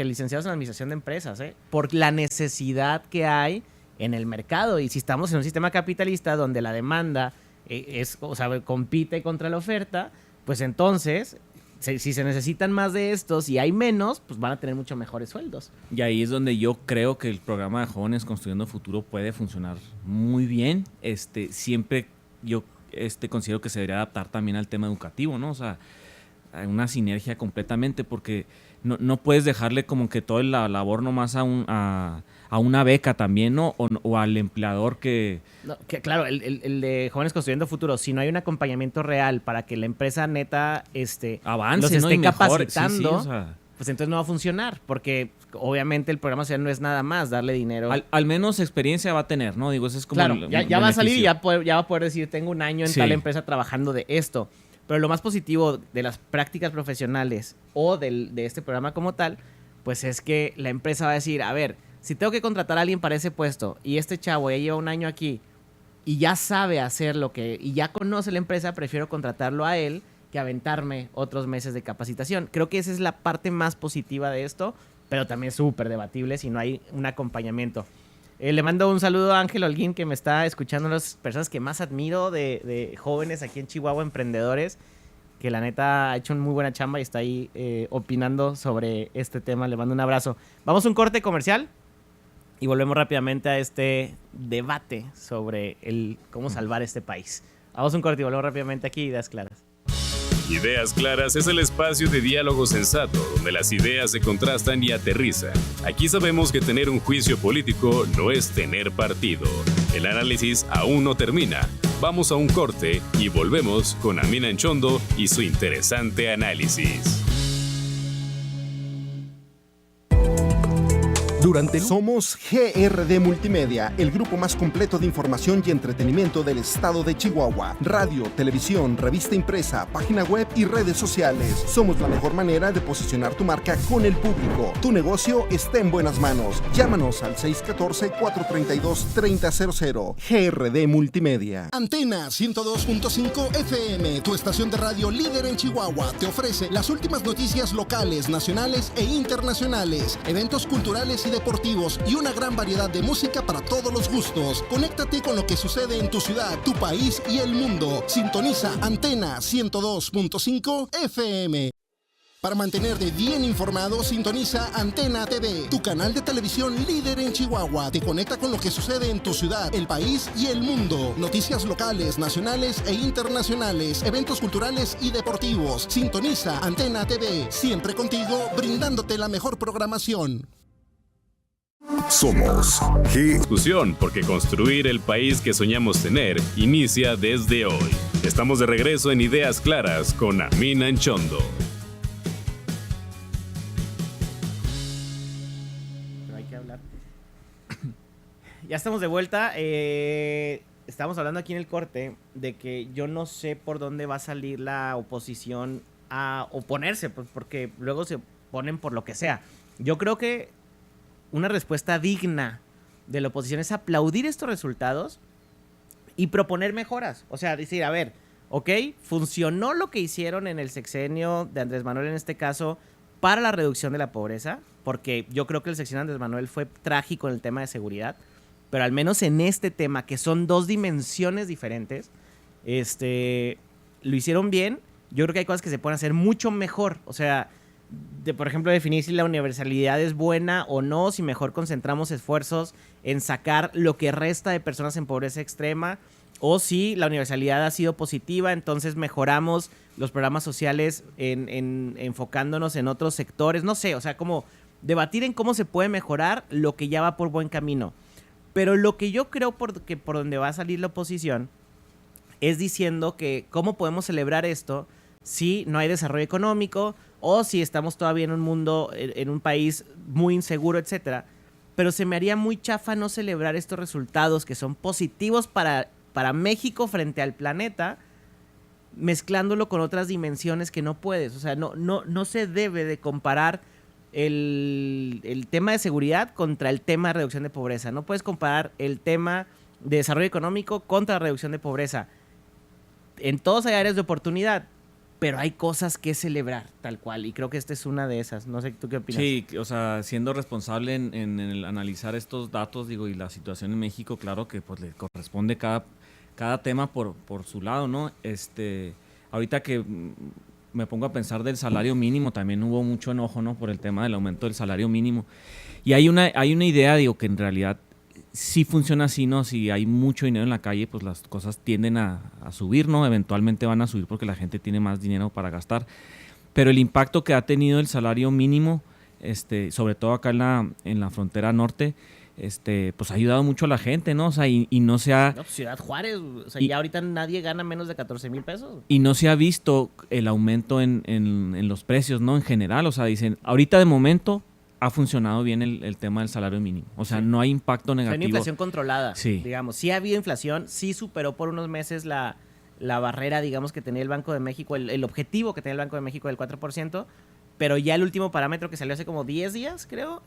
licenciados en administración de empresas, por la necesidad que hay en el mercado. Y si estamos en un sistema capitalista donde la demanda compite contra la oferta, pues entonces, si se necesitan más de estos y hay menos, pues van a tener mucho mejores sueldos. Y ahí es donde yo creo que el programa de Jóvenes Construyendo Futuro puede funcionar muy bien. Siempre yo considero que se debería adaptar también al tema educativo, ¿no? O sea, hay una sinergia completamente, porque no puedes dejarle como que toda la labor nomás a una beca también, ¿no? O al empleador que... No, claro, el de Jóvenes Construyendo Futuro, si no hay un acompañamiento real para que la empresa neta avance, los esté, ¿no? capacitando, sí, o sea, pues entonces no va a funcionar, porque obviamente el programa social no es nada más darle dinero. Al menos experiencia va a tener, ¿no? Digo, ese es como claro, ya va a salir y ya va a poder decir, tengo un año en tal empresa trabajando de esto. Pero lo más positivo de las prácticas profesionales o de este programa como tal, pues es que la empresa va a decir, a ver, si tengo que contratar a alguien para ese puesto y este chavo ya lleva un año aquí y ya sabe hacer y ya conoce la empresa, prefiero contratarlo a él que aventarme otros meses de capacitación. Creo que esa es la parte más positiva de esto, pero también súper debatible si no hay un acompañamiento. Le mando un saludo a Ángel Holguín, que me está escuchando, una de las personas que más admiro de jóvenes aquí en Chihuahua, emprendedores, que la neta ha hecho una muy buena chamba y está ahí opinando sobre este tema. Le mando un abrazo. Vamos a un corte comercial y volvemos rápidamente a este debate sobre cómo salvar este país. Vamos a un corte y volvemos rápidamente aquí, Ideas Claras. Ideas Claras es el espacio de diálogo sensato, donde las ideas se contrastan y aterrizan. Aquí sabemos que tener un juicio político no es tener partido. El análisis aún no termina. Vamos a un corte y volvemos con Amina Anchondo y su interesante análisis. Somos GRD Multimedia, el grupo más completo de información y entretenimiento del estado de Chihuahua. Radio, televisión, revista impresa, página web y redes sociales. Somos la mejor manera de posicionar tu marca con el público. Tu negocio está en buenas manos. Llámanos al 614-432-3000. GRD Multimedia. Antena 102.5 FM, tu estación de radio líder en Chihuahua, te ofrece las últimas noticias locales, nacionales e internacionales, eventos culturales y deportivos y una gran variedad de música para todos los gustos. Conéctate con lo que sucede en tu ciudad, tu país y el mundo. Sintoniza Antena 102.5 FM. Para mantenerte bien informado, sintoniza Antena TV, tu canal de televisión líder en Chihuahua. Te conecta con lo que sucede en tu ciudad, el país y el mundo. Noticias locales, nacionales e internacionales, eventos culturales y deportivos. Sintoniza Antena TV, siempre contigo, brindándote la mejor programación. Somos Discusión, porque construir el país que soñamos tener inicia desde hoy. Estamos de regreso en Ideas Claras con Amina Anchondo. Pero hay que hablar. Ya estamos de vuelta. Estamos hablando aquí en el corte de que yo no sé por dónde va a salir la oposición a oponerse, pues porque luego se ponen por lo que sea. Yo creo que una respuesta digna de la oposición es aplaudir estos resultados y proponer mejoras. O sea, decir, a ver, ok, funcionó lo que hicieron en el sexenio de Andrés Manuel, en este caso, para la reducción de la pobreza, porque yo creo que el sexenio de Andrés Manuel fue trágico en el tema de seguridad, pero al menos en este tema, que son dos dimensiones diferentes, lo hicieron bien. Yo creo que hay cosas que se pueden hacer mucho mejor. O sea, por ejemplo, definir si la universalidad es buena o no, si mejor concentramos esfuerzos en sacar lo que resta de personas en pobreza extrema, o si la universalidad ha sido positiva, entonces mejoramos los programas sociales enfocándonos en otros sectores. No sé, o sea, como debatir en cómo se puede mejorar lo que ya va por buen camino. Pero lo que yo creo por donde va a salir la oposición es diciendo que cómo podemos celebrar esto si no hay desarrollo económico o si estamos todavía en un mundo, en un país muy inseguro, etcétera. Pero se me haría muy chafa no celebrar estos resultados que son positivos para México frente al planeta, mezclándolo con otras dimensiones que no puedes. O sea, no se debe de comparar el tema de seguridad contra el tema de reducción de pobreza. No puedes comparar el tema de desarrollo económico contra la reducción de pobreza. En todos hay áreas de oportunidad, pero hay cosas que celebrar, tal cual. Y creo que esta es una de esas. No sé, ¿tú qué opinas? Sí, o sea, siendo responsable en el analizar estos datos, digo, y la situación en México, claro que pues le corresponde cada tema por su lado, ¿no? Ahorita que me pongo a pensar del salario mínimo, también hubo mucho enojo, ¿no? Por el tema del aumento del salario mínimo. Y hay una idea, digo, que en realidad sí funciona así, ¿no? Si hay mucho dinero en la calle, pues las cosas tienden a subir, ¿no? Eventualmente van a subir porque la gente tiene más dinero para gastar. Pero el impacto que ha tenido el salario mínimo, sobre todo acá en la frontera norte, pues ha ayudado mucho a la gente, ¿no? O sea, y no se ha... No, Ciudad Juárez, o sea, ya ahorita nadie gana menos de 14,000 pesos. Y no se ha visto el aumento en los precios, ¿no? En general, o sea, dicen, ahorita de momento ha funcionado bien el tema del salario mínimo. O sea, sí, no hay impacto negativo. Hay una inflación controlada, sí, digamos. Sí ha habido inflación, sí superó por unos meses la barrera, digamos, que tenía el Banco de México, el objetivo que tenía el Banco de México del 4%, pero ya el último parámetro que salió hace como 10 días, creo,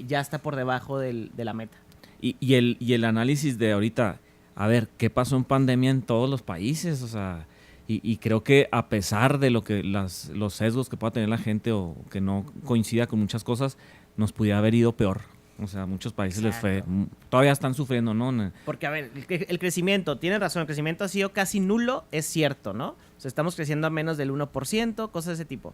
ya está por debajo de la meta. Y el análisis de ahorita, a ver, ¿qué pasó en pandemia en todos los países? O sea, y creo que a pesar de lo que los sesgos que pueda tener la gente o que no coincida con muchas cosas, nos pudiera haber ido peor. O sea, muchos países les fue, todavía están sufriendo, ¿no? Porque, a ver, el crecimiento, tienes razón, el crecimiento ha sido casi nulo, es cierto, ¿no? O sea, estamos creciendo a menos del 1%, cosas de ese tipo.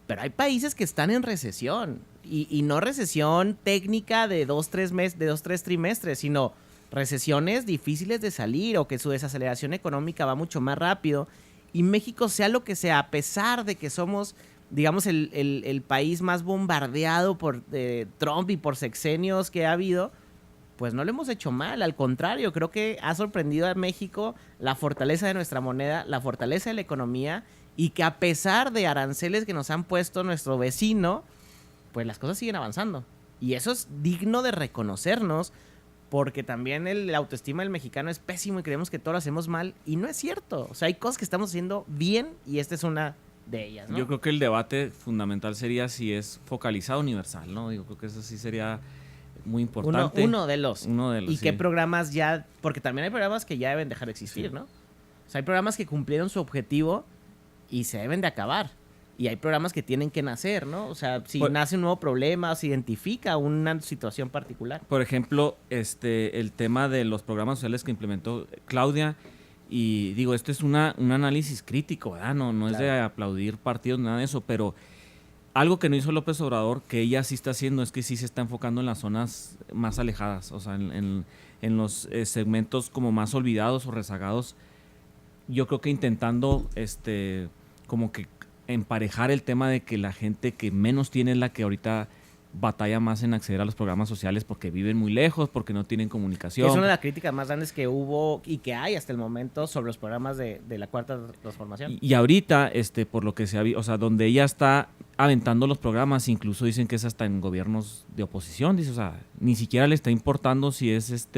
Pero hay países que están en recesión, y no recesión técnica de 2-3 trimestres, sino recesiones difíciles de salir o que su desaceleración económica va mucho más rápido. Y México, sea lo que sea, a pesar de que somos, digamos, el país más bombardeado por Trump y por sexenios que ha habido, pues no lo hemos hecho mal. Al contrario, creo que ha sorprendido a México la fortaleza de nuestra moneda, la fortaleza de la economía, y que a pesar de aranceles que nos han puesto nuestro vecino, pues las cosas siguen avanzando. Y eso es digno de reconocernos, porque también la autoestima del mexicano es pésimo y creemos que todo lo hacemos mal, y no es cierto. O sea, hay cosas que estamos haciendo bien y esta es una de ellas, ¿no? Yo creo que el debate fundamental sería si es focalizado o universal, ¿no? Yo creo que eso sí sería muy importante. Uno de los. Y sí. qué programas ya, porque también hay programas que ya deben dejar de existir, Sí. ¿no? O sea, hay programas que cumplieron su objetivo y se deben de acabar. Y hay programas que tienen que nacer, ¿no? O sea, si nace un nuevo problema, se identifica una situación particular. Por ejemplo, el tema de los programas sociales que implementó Claudia, y digo, esto es un análisis crítico, ¿verdad? No es de aplaudir partidos, nada de eso, pero algo que no hizo López Obrador, que ella sí está haciendo, es que sí se está enfocando en las zonas más alejadas, o sea, en los segmentos como más olvidados o rezagados. Yo creo que intentando, como que emparejar el tema de que la gente que menos tiene es la que ahorita batalla más en acceder a los programas sociales porque viven muy lejos, porque no tienen comunicación. Es una de las críticas más grandes que hubo y que hay hasta el momento sobre los programas de la Cuarta Transformación. Y ahorita, por lo que se ha visto, o sea, donde ella está aventando los programas, incluso dicen que es hasta en gobiernos de oposición, dice, o sea, ni siquiera le está importando si es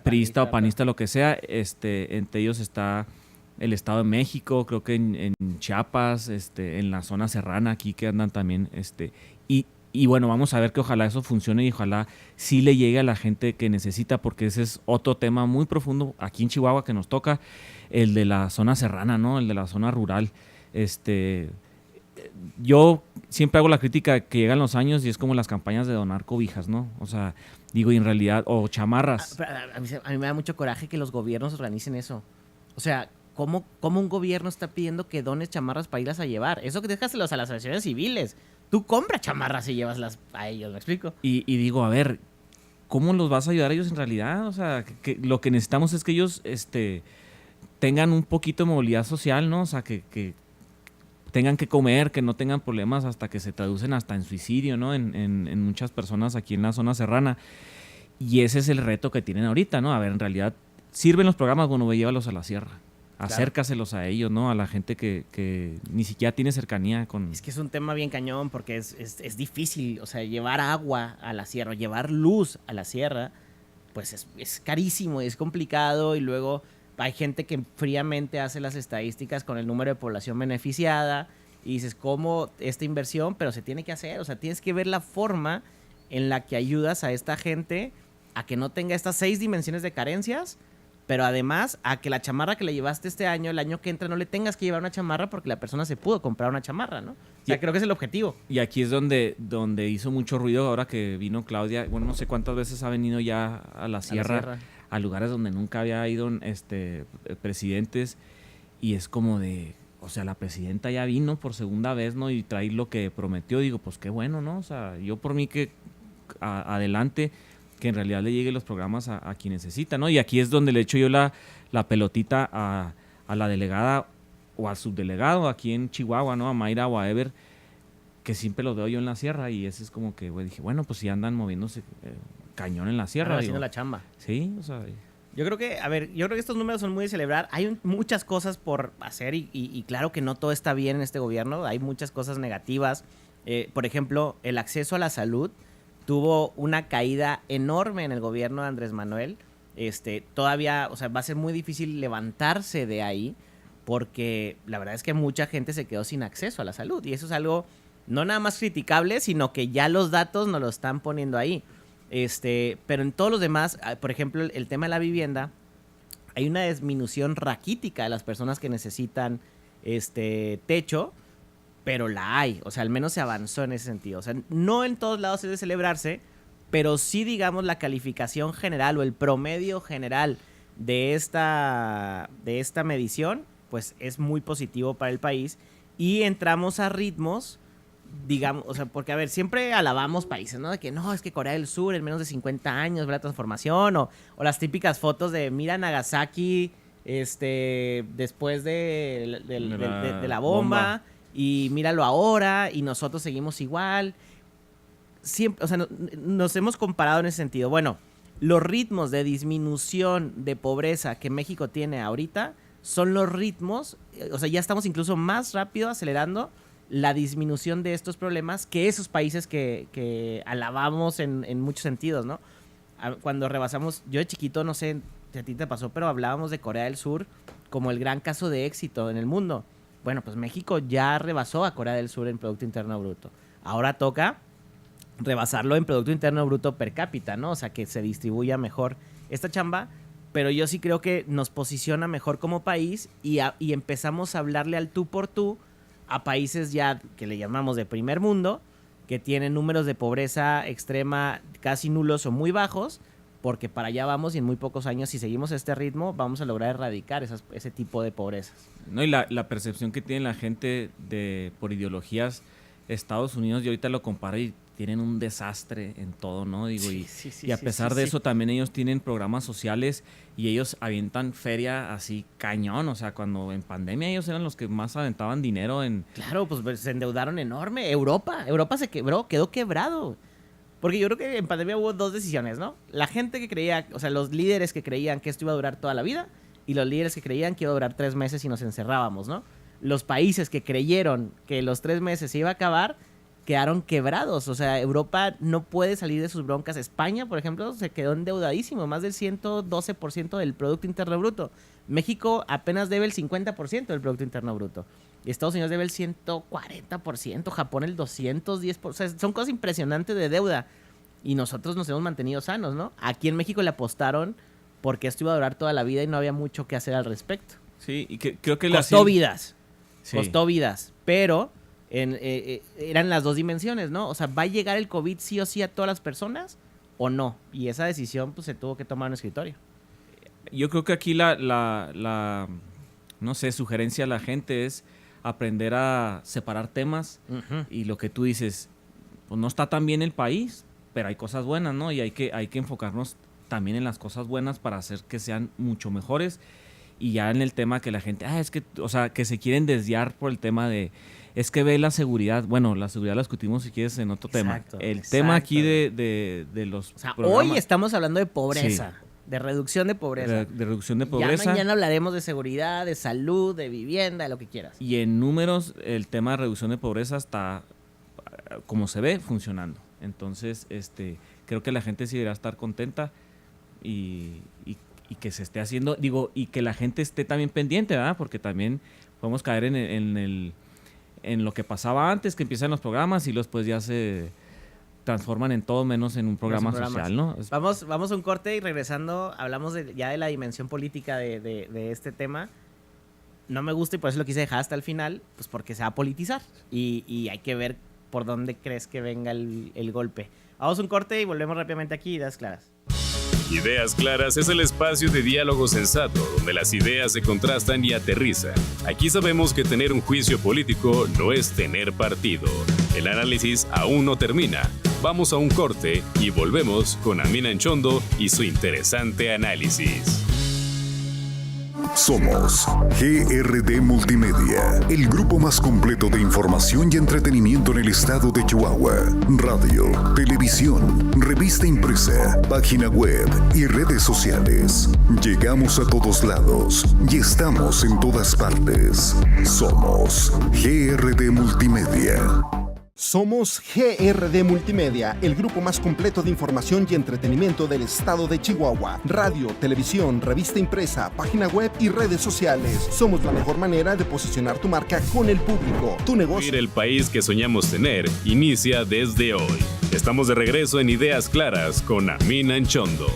priista o panista, lo que sea, entre ellos está el Estado de México, creo que en Chiapas, en la zona serrana aquí que andan también, y bueno, vamos a ver que ojalá eso funcione y ojalá sí le llegue a la gente que necesita, porque ese es otro tema muy profundo aquí en Chihuahua que nos toca, el de la zona serrana, ¿no? El de la zona rural. Yo siempre hago la crítica que llegan los años y es como las campañas de donar cobijas, ¿no? O sea, digo, y en realidad, o chamarras. A mí me da mucho coraje que los gobiernos organicen eso. O sea, ¿cómo un gobierno está pidiendo que dones chamarras para irlas a llevar? Eso que déjaselos a las asociaciones civiles. Tú compras chamarras y llévaslas a ellos, ¿me explico? Y digo, a ver, ¿cómo los vas a ayudar a ellos en realidad? O sea, que lo que necesitamos es que ellos tengan un poquito de movilidad social, ¿no? O sea, que tengan que comer, que no tengan problemas hasta que se traducen hasta en suicidio, ¿no? En muchas personas aquí en la zona serrana. Y ese es el reto que tienen ahorita, ¿no? A ver, en realidad, ¿sirven los programas? Bueno, llévalos a la sierra. Acércaselos a ellos, ¿no? A la gente que ni siquiera tiene cercanía con... Es que es un tema bien cañón porque es difícil, o sea, llevar agua a la sierra, llevar luz a la sierra, pues es carísimo, es complicado, y luego hay gente que fríamente hace las estadísticas con el número de población beneficiada y dices, ¿cómo esta inversión? Pero se tiene que hacer, o sea, tienes que ver la forma en la que ayudas a esta gente a que no tenga estas 6 dimensiones de carencias, pero además a que la chamarra que le llevaste este año, el año que entra, no le tengas que llevar una chamarra porque la persona se pudo comprar una chamarra, ¿no? O sea, creo que es el objetivo. Y aquí es donde hizo mucho ruido ahora que vino Claudia. Bueno, no sé cuántas veces ha venido ya a la sierra, a lugares donde nunca había ido presidentes, y es como de, o sea, la presidenta ya vino por segunda vez, ¿no? Y trae lo que prometió. Digo, pues qué bueno, ¿no? O sea, yo por mí que adelante, que en realidad le lleguen los programas a quien necesita, ¿no? Y aquí es donde le echo yo la pelotita a la delegada o al subdelegado aquí en Chihuahua, ¿no? A Mayra o a Ever, que siempre los veo yo en la sierra, y ese es como que, güey, dije, bueno, pues si andan moviéndose cañón en la sierra. Haciendo la chamba. Sí, o sea... Yo creo que estos números son muy de celebrar. Hay muchas cosas por hacer y claro que no todo está bien en este gobierno. Hay muchas cosas negativas. Por ejemplo, el acceso a la salud tuvo una caída enorme en el gobierno de Andrés Manuel. Todavía, o sea, va a ser muy difícil levantarse de ahí, porque la verdad es que mucha gente se quedó sin acceso a la salud y eso es algo no nada más criticable, sino que ya los datos nos lo están poniendo ahí. Pero en todos los demás, por ejemplo, el tema de la vivienda, hay una disminución raquítica de las personas que necesitan techo, pero la hay, o sea, al menos se avanzó en ese sentido. O sea, no en todos lados es de celebrarse, pero sí, digamos, la calificación general o el promedio general de esta medición, pues es muy positivo para el país y entramos a ritmos, digamos, o sea, porque a ver, siempre alabamos países, ¿no? De que no, es que Corea del Sur en menos de 50 años ve la transformación o las típicas fotos de mira Nagasaki después de la bomba y míralo ahora y nosotros seguimos igual. Siempre, o sea, nos hemos comparado en ese sentido. Bueno, los ritmos de disminución de pobreza que México tiene ahorita son los ritmos, o sea, ya estamos incluso más rápido acelerando la disminución de estos problemas que esos países que alabamos en muchos sentidos, ¿no? Cuando rebasamos, yo de chiquito, no sé si a ti te pasó, pero hablábamos de Corea del Sur como el gran caso de éxito en el mundo. Bueno, pues México ya rebasó a Corea del Sur en Producto Interno Bruto. Ahora toca rebasarlo en Producto Interno Bruto per cápita, ¿no? O sea, que se distribuya mejor esta chamba, pero yo sí creo que nos posiciona mejor como país y empezamos a hablarle al tú por tú a países ya que le llamamos de primer mundo, que tienen números de pobreza extrema casi nulos o muy bajos, porque para allá vamos y en muy pocos años, si seguimos este ritmo, vamos a lograr erradicar ese tipo de pobrezas. No, y la percepción que tiene la gente por ideologías, Estados Unidos, yo ahorita lo comparo y tienen un desastre en todo, ¿no? Digo, y a pesar de eso también ellos tienen programas sociales y ellos avientan feria así cañón, o sea, cuando en pandemia ellos eran los que más aventaban dinero en... Claro, pues se endeudaron enorme. Europa se quebró, quedó quebrado. Porque yo creo que en pandemia hubo dos decisiones, ¿no? La gente que creía, o sea, los líderes que creían que esto iba a durar toda la vida y los líderes que creían que iba a durar 3 meses y nos encerrábamos, ¿no? Los países que creyeron que los 3 meses se iba a acabar quedaron quebrados. O sea, Europa no puede salir de sus broncas. España, por ejemplo, se quedó endeudadísimo, más del 112% del Producto Interno Bruto. México apenas debe el 50% del Producto Interno Bruto. Y Estados Unidos debe el 140%, Japón el 210%. O sea, son cosas impresionantes de deuda. Y nosotros nos hemos mantenido sanos, ¿no? Aquí en México le apostaron porque esto iba a durar toda la vida y no había mucho que hacer al respecto. Sí, y creo que costó vidas. Sí. Costó vidas, pero eran las dos dimensiones, ¿no? O sea, ¿va a llegar el COVID sí o sí a todas las personas o no? Y esa decisión pues se tuvo que tomar en el escritorio. Yo creo que aquí la no sé, sugerencia a la gente es aprender a separar temas. Uh-huh. Y lo que tú dices, pues no está tan bien el país, pero hay cosas buenas, ¿no? Y hay que enfocarnos también en las cosas buenas para hacer que sean mucho mejores. Y ya en el tema que la gente, es que, o sea, que se quieren desviar por el tema de, es que ve la seguridad. Bueno, la seguridad la discutimos si quieres en otro tema. El tema aquí de los o sea, programas, hoy estamos hablando de pobreza, de reducción de pobreza. De reducción de pobreza. Ya mañana hablaremos de seguridad, de salud, de vivienda, de lo que quieras. Y en números, el tema de reducción de pobreza está, como se ve, funcionando. Entonces, creo que la gente sí deberá estar contenta y que se esté haciendo, digo, y que la gente esté también pendiente, ¿verdad? Porque también podemos caer en lo que pasaba antes, que empiezan los programas y los pues ya se transforman en todo menos en un programa social, ¿no? Vamos a un corte y regresando hablamos ya de la dimensión política de este tema. No me gusta y por eso lo quise dejar hasta el final, pues porque se va a politizar y hay que ver por dónde crees que venga el golpe. Vamos a un corte y volvemos rápidamente aquí, Ideas Claras. Ideas Claras es el espacio de diálogo sensato donde las ideas se contrastan y aterrizan. Aquí sabemos que tener un juicio político no es tener partido. El análisis aún no termina. Vamos a un corte y volvemos con Amina Anchondo y su interesante análisis. Somos GRD Multimedia, el grupo más completo de información y entretenimiento en el estado de Chihuahua. Radio, televisión, revista impresa, página web y redes sociales. Llegamos a todos lados y estamos en todas partes. Somos GRD Multimedia. Somos GRD Multimedia, el grupo más completo de información y entretenimiento del estado de Chihuahua. Radio, televisión, revista impresa, página web y redes sociales. Somos la mejor manera de posicionar tu marca con el público. Tu negocio. El país que soñamos tener inicia desde hoy. Estamos de regreso en Ideas Claras con Amin Anchondo.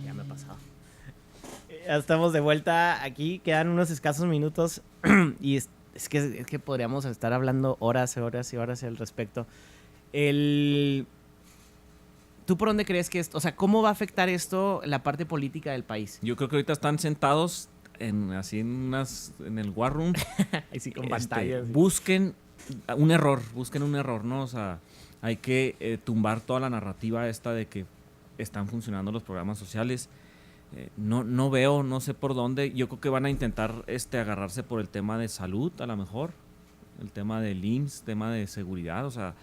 Ya me ha pasado. Ya estamos de vuelta aquí, quedan unos escasos minutos y es que podríamos estar hablando horas y horas y horas al respecto. ¿Tú por dónde crees que esto, o sea, cómo va a afectar esto la parte política del país? Yo creo que ahorita están sentados en el War Room. Ahí sí, con pantallas. Busquen un error, ¿no? O sea, hay que tumbar toda la narrativa esta de que están funcionando los programas sociales. No veo, no sé por dónde. Yo creo que van a intentar agarrarse por el tema de salud, a lo mejor. El tema del IMSS, tema de seguridad, o sea,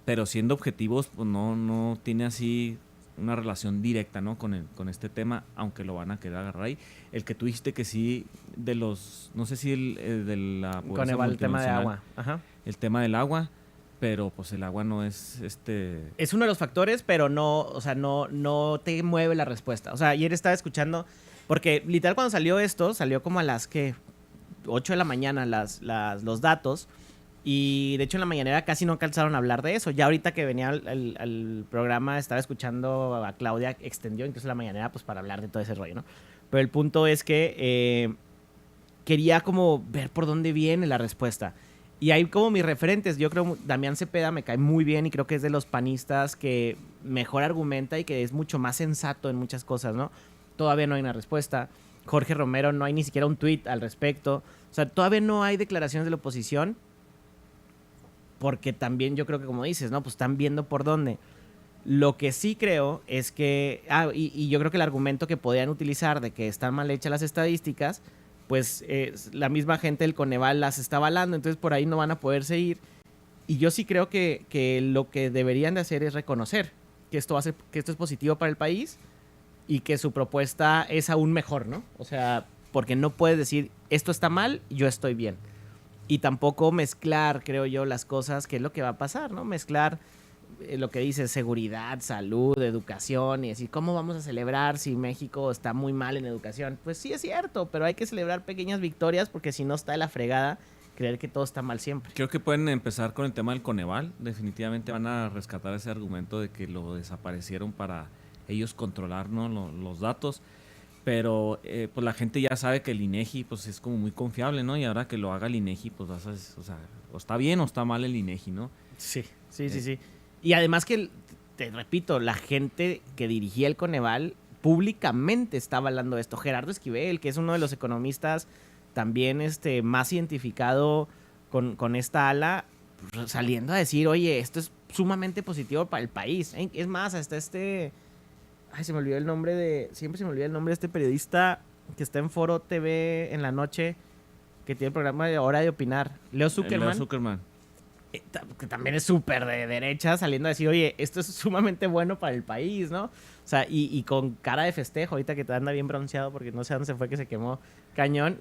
pero siendo objetivos, pues no tiene así una relación directa, ¿no? con este tema, aunque lo van a querer agarrar ahí. El que tú dijiste que sí, de los, no sé si de la pobreza Con el tema de multidimensional, agua. Ajá. el tema del agua, pero pues el agua no es Es uno de los factores, pero no, o sea, no te mueve la respuesta. O sea, ayer estaba escuchando, porque literal cuando salió esto, salió como a las, ¿qué? 8 de la mañana los datos, y de hecho en la mañanera casi no alcanzaron a hablar de eso. Ya ahorita que venía al programa estaba escuchando a Claudia, extendió incluso la mañanera pues para hablar de todo ese rollo, ¿no? Pero el punto es que quería como ver por dónde viene la respuesta. Y hay como mis referentes. Yo creo Damián Cepeda me cae muy bien y creo que es de los panistas que mejor argumenta y que es mucho más sensato en muchas cosas, ¿no? Todavía no hay una respuesta. Jorge Romero no hay ni siquiera un tuit al respecto. O sea, todavía no hay declaraciones de la oposición porque también yo creo que, como dices, ¿no? Pues están viendo por dónde. Lo que sí creo es que... y yo creo que el argumento que podían utilizar de que están mal hechas las estadísticas, pues la misma gente del Coneval las está avalando, entonces por ahí no van a poder seguir. Y yo sí creo que lo que deberían de hacer es reconocer que esto es positivo para el país y que su propuesta es aún mejor, ¿no? O sea, porque no puedes decir, esto está mal, yo estoy bien. Y tampoco mezclar, creo yo, las cosas, que es lo que va a pasar, ¿no? Mezclar lo que dice seguridad, salud, educación, y decir, ¿cómo vamos a celebrar si México está muy mal en educación? Pues sí es cierto, pero hay que celebrar pequeñas victorias porque si no está de la fregada creer que todo está mal siempre. Creo que pueden empezar con el tema del Coneval. Definitivamente van a rescatar ese argumento de que lo desaparecieron para ellos controlar, ¿no? los datos. Pero pues la gente ya sabe que el INEGI pues es como muy confiable, ¿no? Y ahora que lo haga el INEGI, pues o sea, o está bien o está mal el INEGI, ¿no? Sí. Y además que, te repito, la gente que dirigía el Coneval públicamente está avalando esto. Gerardo Esquivel, que es uno de los economistas también más identificado con esta ala, pues, saliendo a decir, oye, esto es sumamente positivo para el país. Es más, hasta Ay, se me olvidó el nombre siempre se me olvida el nombre de este periodista que está en Foro TV en la noche, que tiene el programa de Hora de Opinar. Leo Zuckerman. Que también es súper de derecha, saliendo a decir, oye, esto es sumamente bueno para el país, ¿no? O sea, y con cara de festejo, ahorita que te anda bien bronceado, porque no sé dónde se fue que se quemó cañón,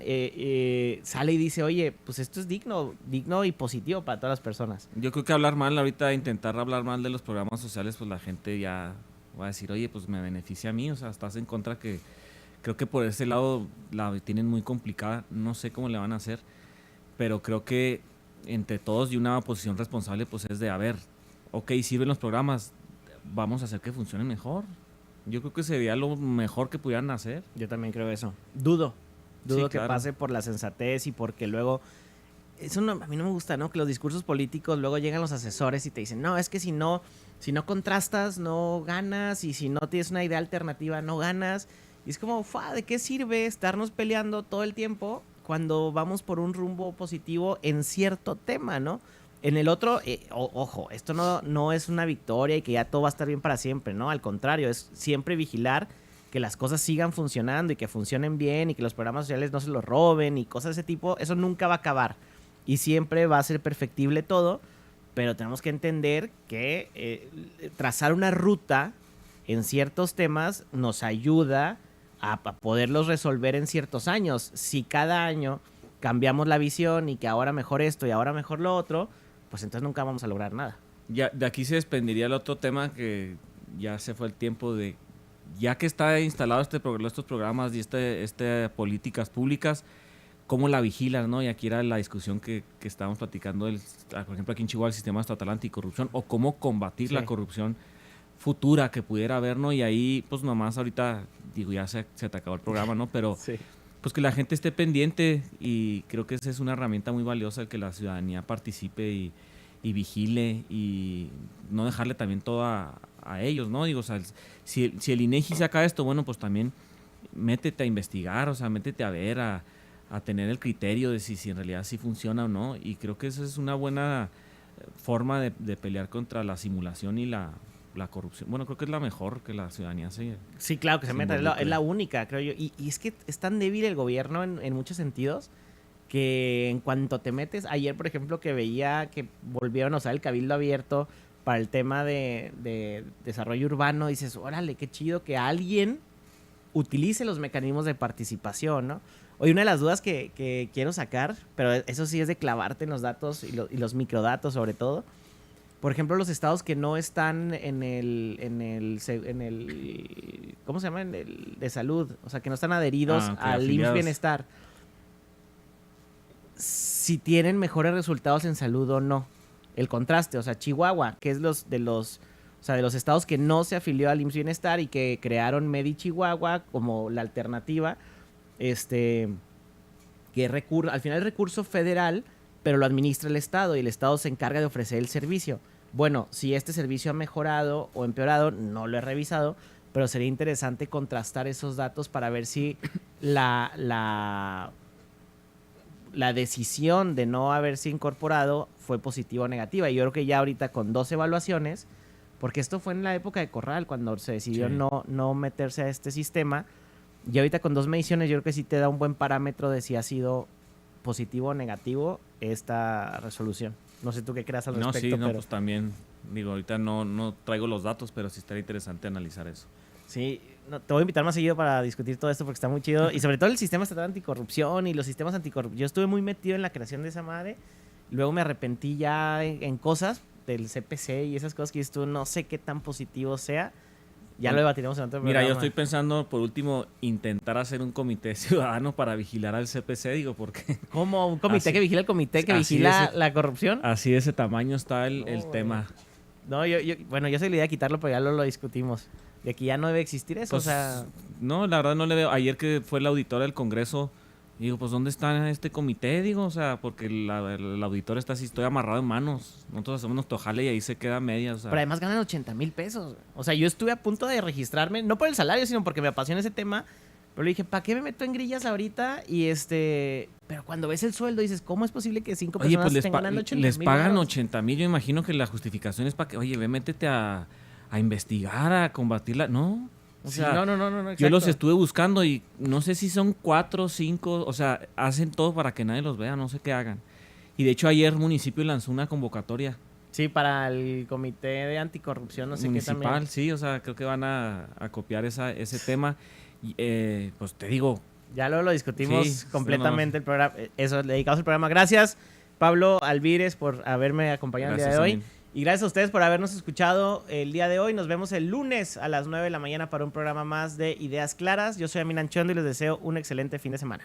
sale y dice, oye, pues esto es digno y positivo para todas las personas. Yo creo que hablar mal ahorita, intentar hablar mal de los programas sociales, pues la gente ya va a decir, oye, pues me beneficia a mí, o sea, estás en contra, que creo que por ese lado la tienen muy complicada, no sé cómo le van a hacer, pero creo que entre todos y una posición responsable pues es de, a ver, ok, sirven los programas, vamos a hacer que funcionen mejor. Yo creo que sería lo mejor que pudieran hacer. Yo también creo eso. Dudo sí, que claro, pase por la sensatez y porque luego... Eso a mí no me gusta, ¿no? Que los discursos políticos, luego llegan los asesores y te dicen, no, es que si no contrastas, no ganas, y si no tienes una idea alternativa, no ganas. Y es como, ¿de qué sirve estarnos peleando todo el tiempo cuando vamos por un rumbo positivo en cierto tema, ¿no? En el otro, ojo, esto no es una victoria y que ya todo va a estar bien para siempre, ¿no? Al contrario, es siempre vigilar que las cosas sigan funcionando y que funcionen bien y que los programas sociales no se los roben y cosas de ese tipo. Eso nunca va a acabar y siempre va a ser perfectible todo, pero tenemos que entender que trazar una ruta en ciertos temas nos ayuda a poderlos resolver en ciertos años. Si cada año cambiamos la visión y que ahora mejor esto y ahora mejor lo otro, pues entonces nunca vamos a lograr nada. Ya, de aquí se desprendería el otro tema que ya se fue el tiempo de, ya que está instalado estos programas y políticas públicas, ¿cómo la vigilas, no? Y aquí era la discusión que estábamos platicando, por ejemplo, aquí en Chihuahua, el sistema estatal anticorrupción, o cómo combatir la corrupción futura que pudiera haber, ¿no? Y ahí, pues nomás ahorita, digo, ya se te acabó el programa, ¿no? Pero pues que la gente esté pendiente, y creo que esa es una herramienta muy valiosa, el que la ciudadanía participe y vigile, y no dejarle también todo a ellos, ¿no? Digo, o sea, si el INEGI saca esto, bueno, pues también métete a investigar, o sea, métete a ver, a tener el criterio de si en realidad sí funciona o no, y creo que esa es una buena forma de pelear contra la simulación y la corrupción. Bueno, creo que es la mejor, que la ciudadanía se... Sí, claro, que se meta, es la única, creo yo, y es que es tan débil el gobierno en muchos sentidos, que en cuanto te metes, ayer por ejemplo que veía que volvieron a usar el cabildo abierto para el tema de desarrollo urbano, dices, órale, qué chido que alguien utilice los mecanismos de participación, ¿no? Hoy una de las dudas que quiero sacar, pero eso sí es de clavarte en los datos y los microdatos sobre todo. Por ejemplo, los estados que no están en el ¿cómo se llama? En el de salud, o sea, que no están adheridos al IMSS Bienestar, si tienen mejores resultados en salud o no. El contraste, o sea, Chihuahua, que es de los estados que no se afilió al IMSS Bienestar y que crearon Medi Chihuahua como la alternativa, que al final es recurso federal, pero lo administra el estado y el estado se encarga de ofrecer el servicio. Bueno, si este servicio ha mejorado o empeorado, no lo he revisado, pero sería interesante contrastar esos datos para ver si la decisión de no haberse incorporado fue positiva o negativa. Y yo creo que ya ahorita con 2 evaluaciones, porque esto fue en la época de Corral, cuando se decidió no meterse a este sistema, y ahorita con 2 mediciones yo creo que sí te da un buen parámetro de si ha sido positivo o negativo esta resolución. No sé tú qué creas al respecto. No, pues también, digo, ahorita no traigo los datos, pero sí estaría interesante analizar eso. Sí, te voy a invitar más seguido para discutir todo esto porque está muy chido. Y sobre todo el sistema estatal anticorrupción y los sistemas anticorrupción. Yo estuve muy metido en la creación de esa madre. Luego me arrepentí ya en cosas del CPC y esas cosas que dices tú, no sé qué tan positivo sea. Ya lo debatiremos en otro programa. Mira, yo estoy pensando, por último, intentar hacer un comité ciudadano para vigilar al CPC, digo, porque... ¿Cómo? ¿Un comité que vigila el comité que vigila la corrupción? Así de ese tamaño está el tema. No, yo soy la idea de quitarlo, pero ya lo discutimos. De que ya no debe existir eso, pues, o sea... No, la verdad no le veo. Ayer que fue la auditora del Congreso, digo, pues ¿dónde está este comité? Digo, o sea, porque el auditor está así, estoy amarrado en manos. Nosotros hacemos nuestro jale y ahí se queda media, o sea. Pero además ganan 80,000 pesos. O sea, yo estuve a punto de registrarme, no por el salario, sino porque me apasiona ese tema. Pero le dije, ¿para qué me meto en grillas ahorita? Y pero cuando ves el sueldo dices, ¿cómo es posible que 5 personas estén ganando 80,000? Les pagan 80,000, yo imagino que la justificación es para que, oye, métete a investigar, a combatirla. No. O sea, no, exacto. Yo los estuve buscando y no sé si son 4 o 5, o sea, hacen todo para que nadie los vea, no sé qué hagan. Y de hecho ayer el municipio lanzó una convocatoria. Sí, para el comité de anticorrupción, no sé municipal, qué también. Sí, o sea, creo que van a copiar ese tema. Y, pues te digo. Ya luego lo discutimos completamente el programa. Eso, le dedicamos el programa. Gracias, Pablo Alvírez, por haberme acompañado el día de hoy. Y gracias a ustedes por habernos escuchado el día de hoy. Nos vemos el lunes a las 9 de la mañana para un programa más de Ideas Claras. Yo soy Amin Anchondo y les deseo un excelente fin de semana.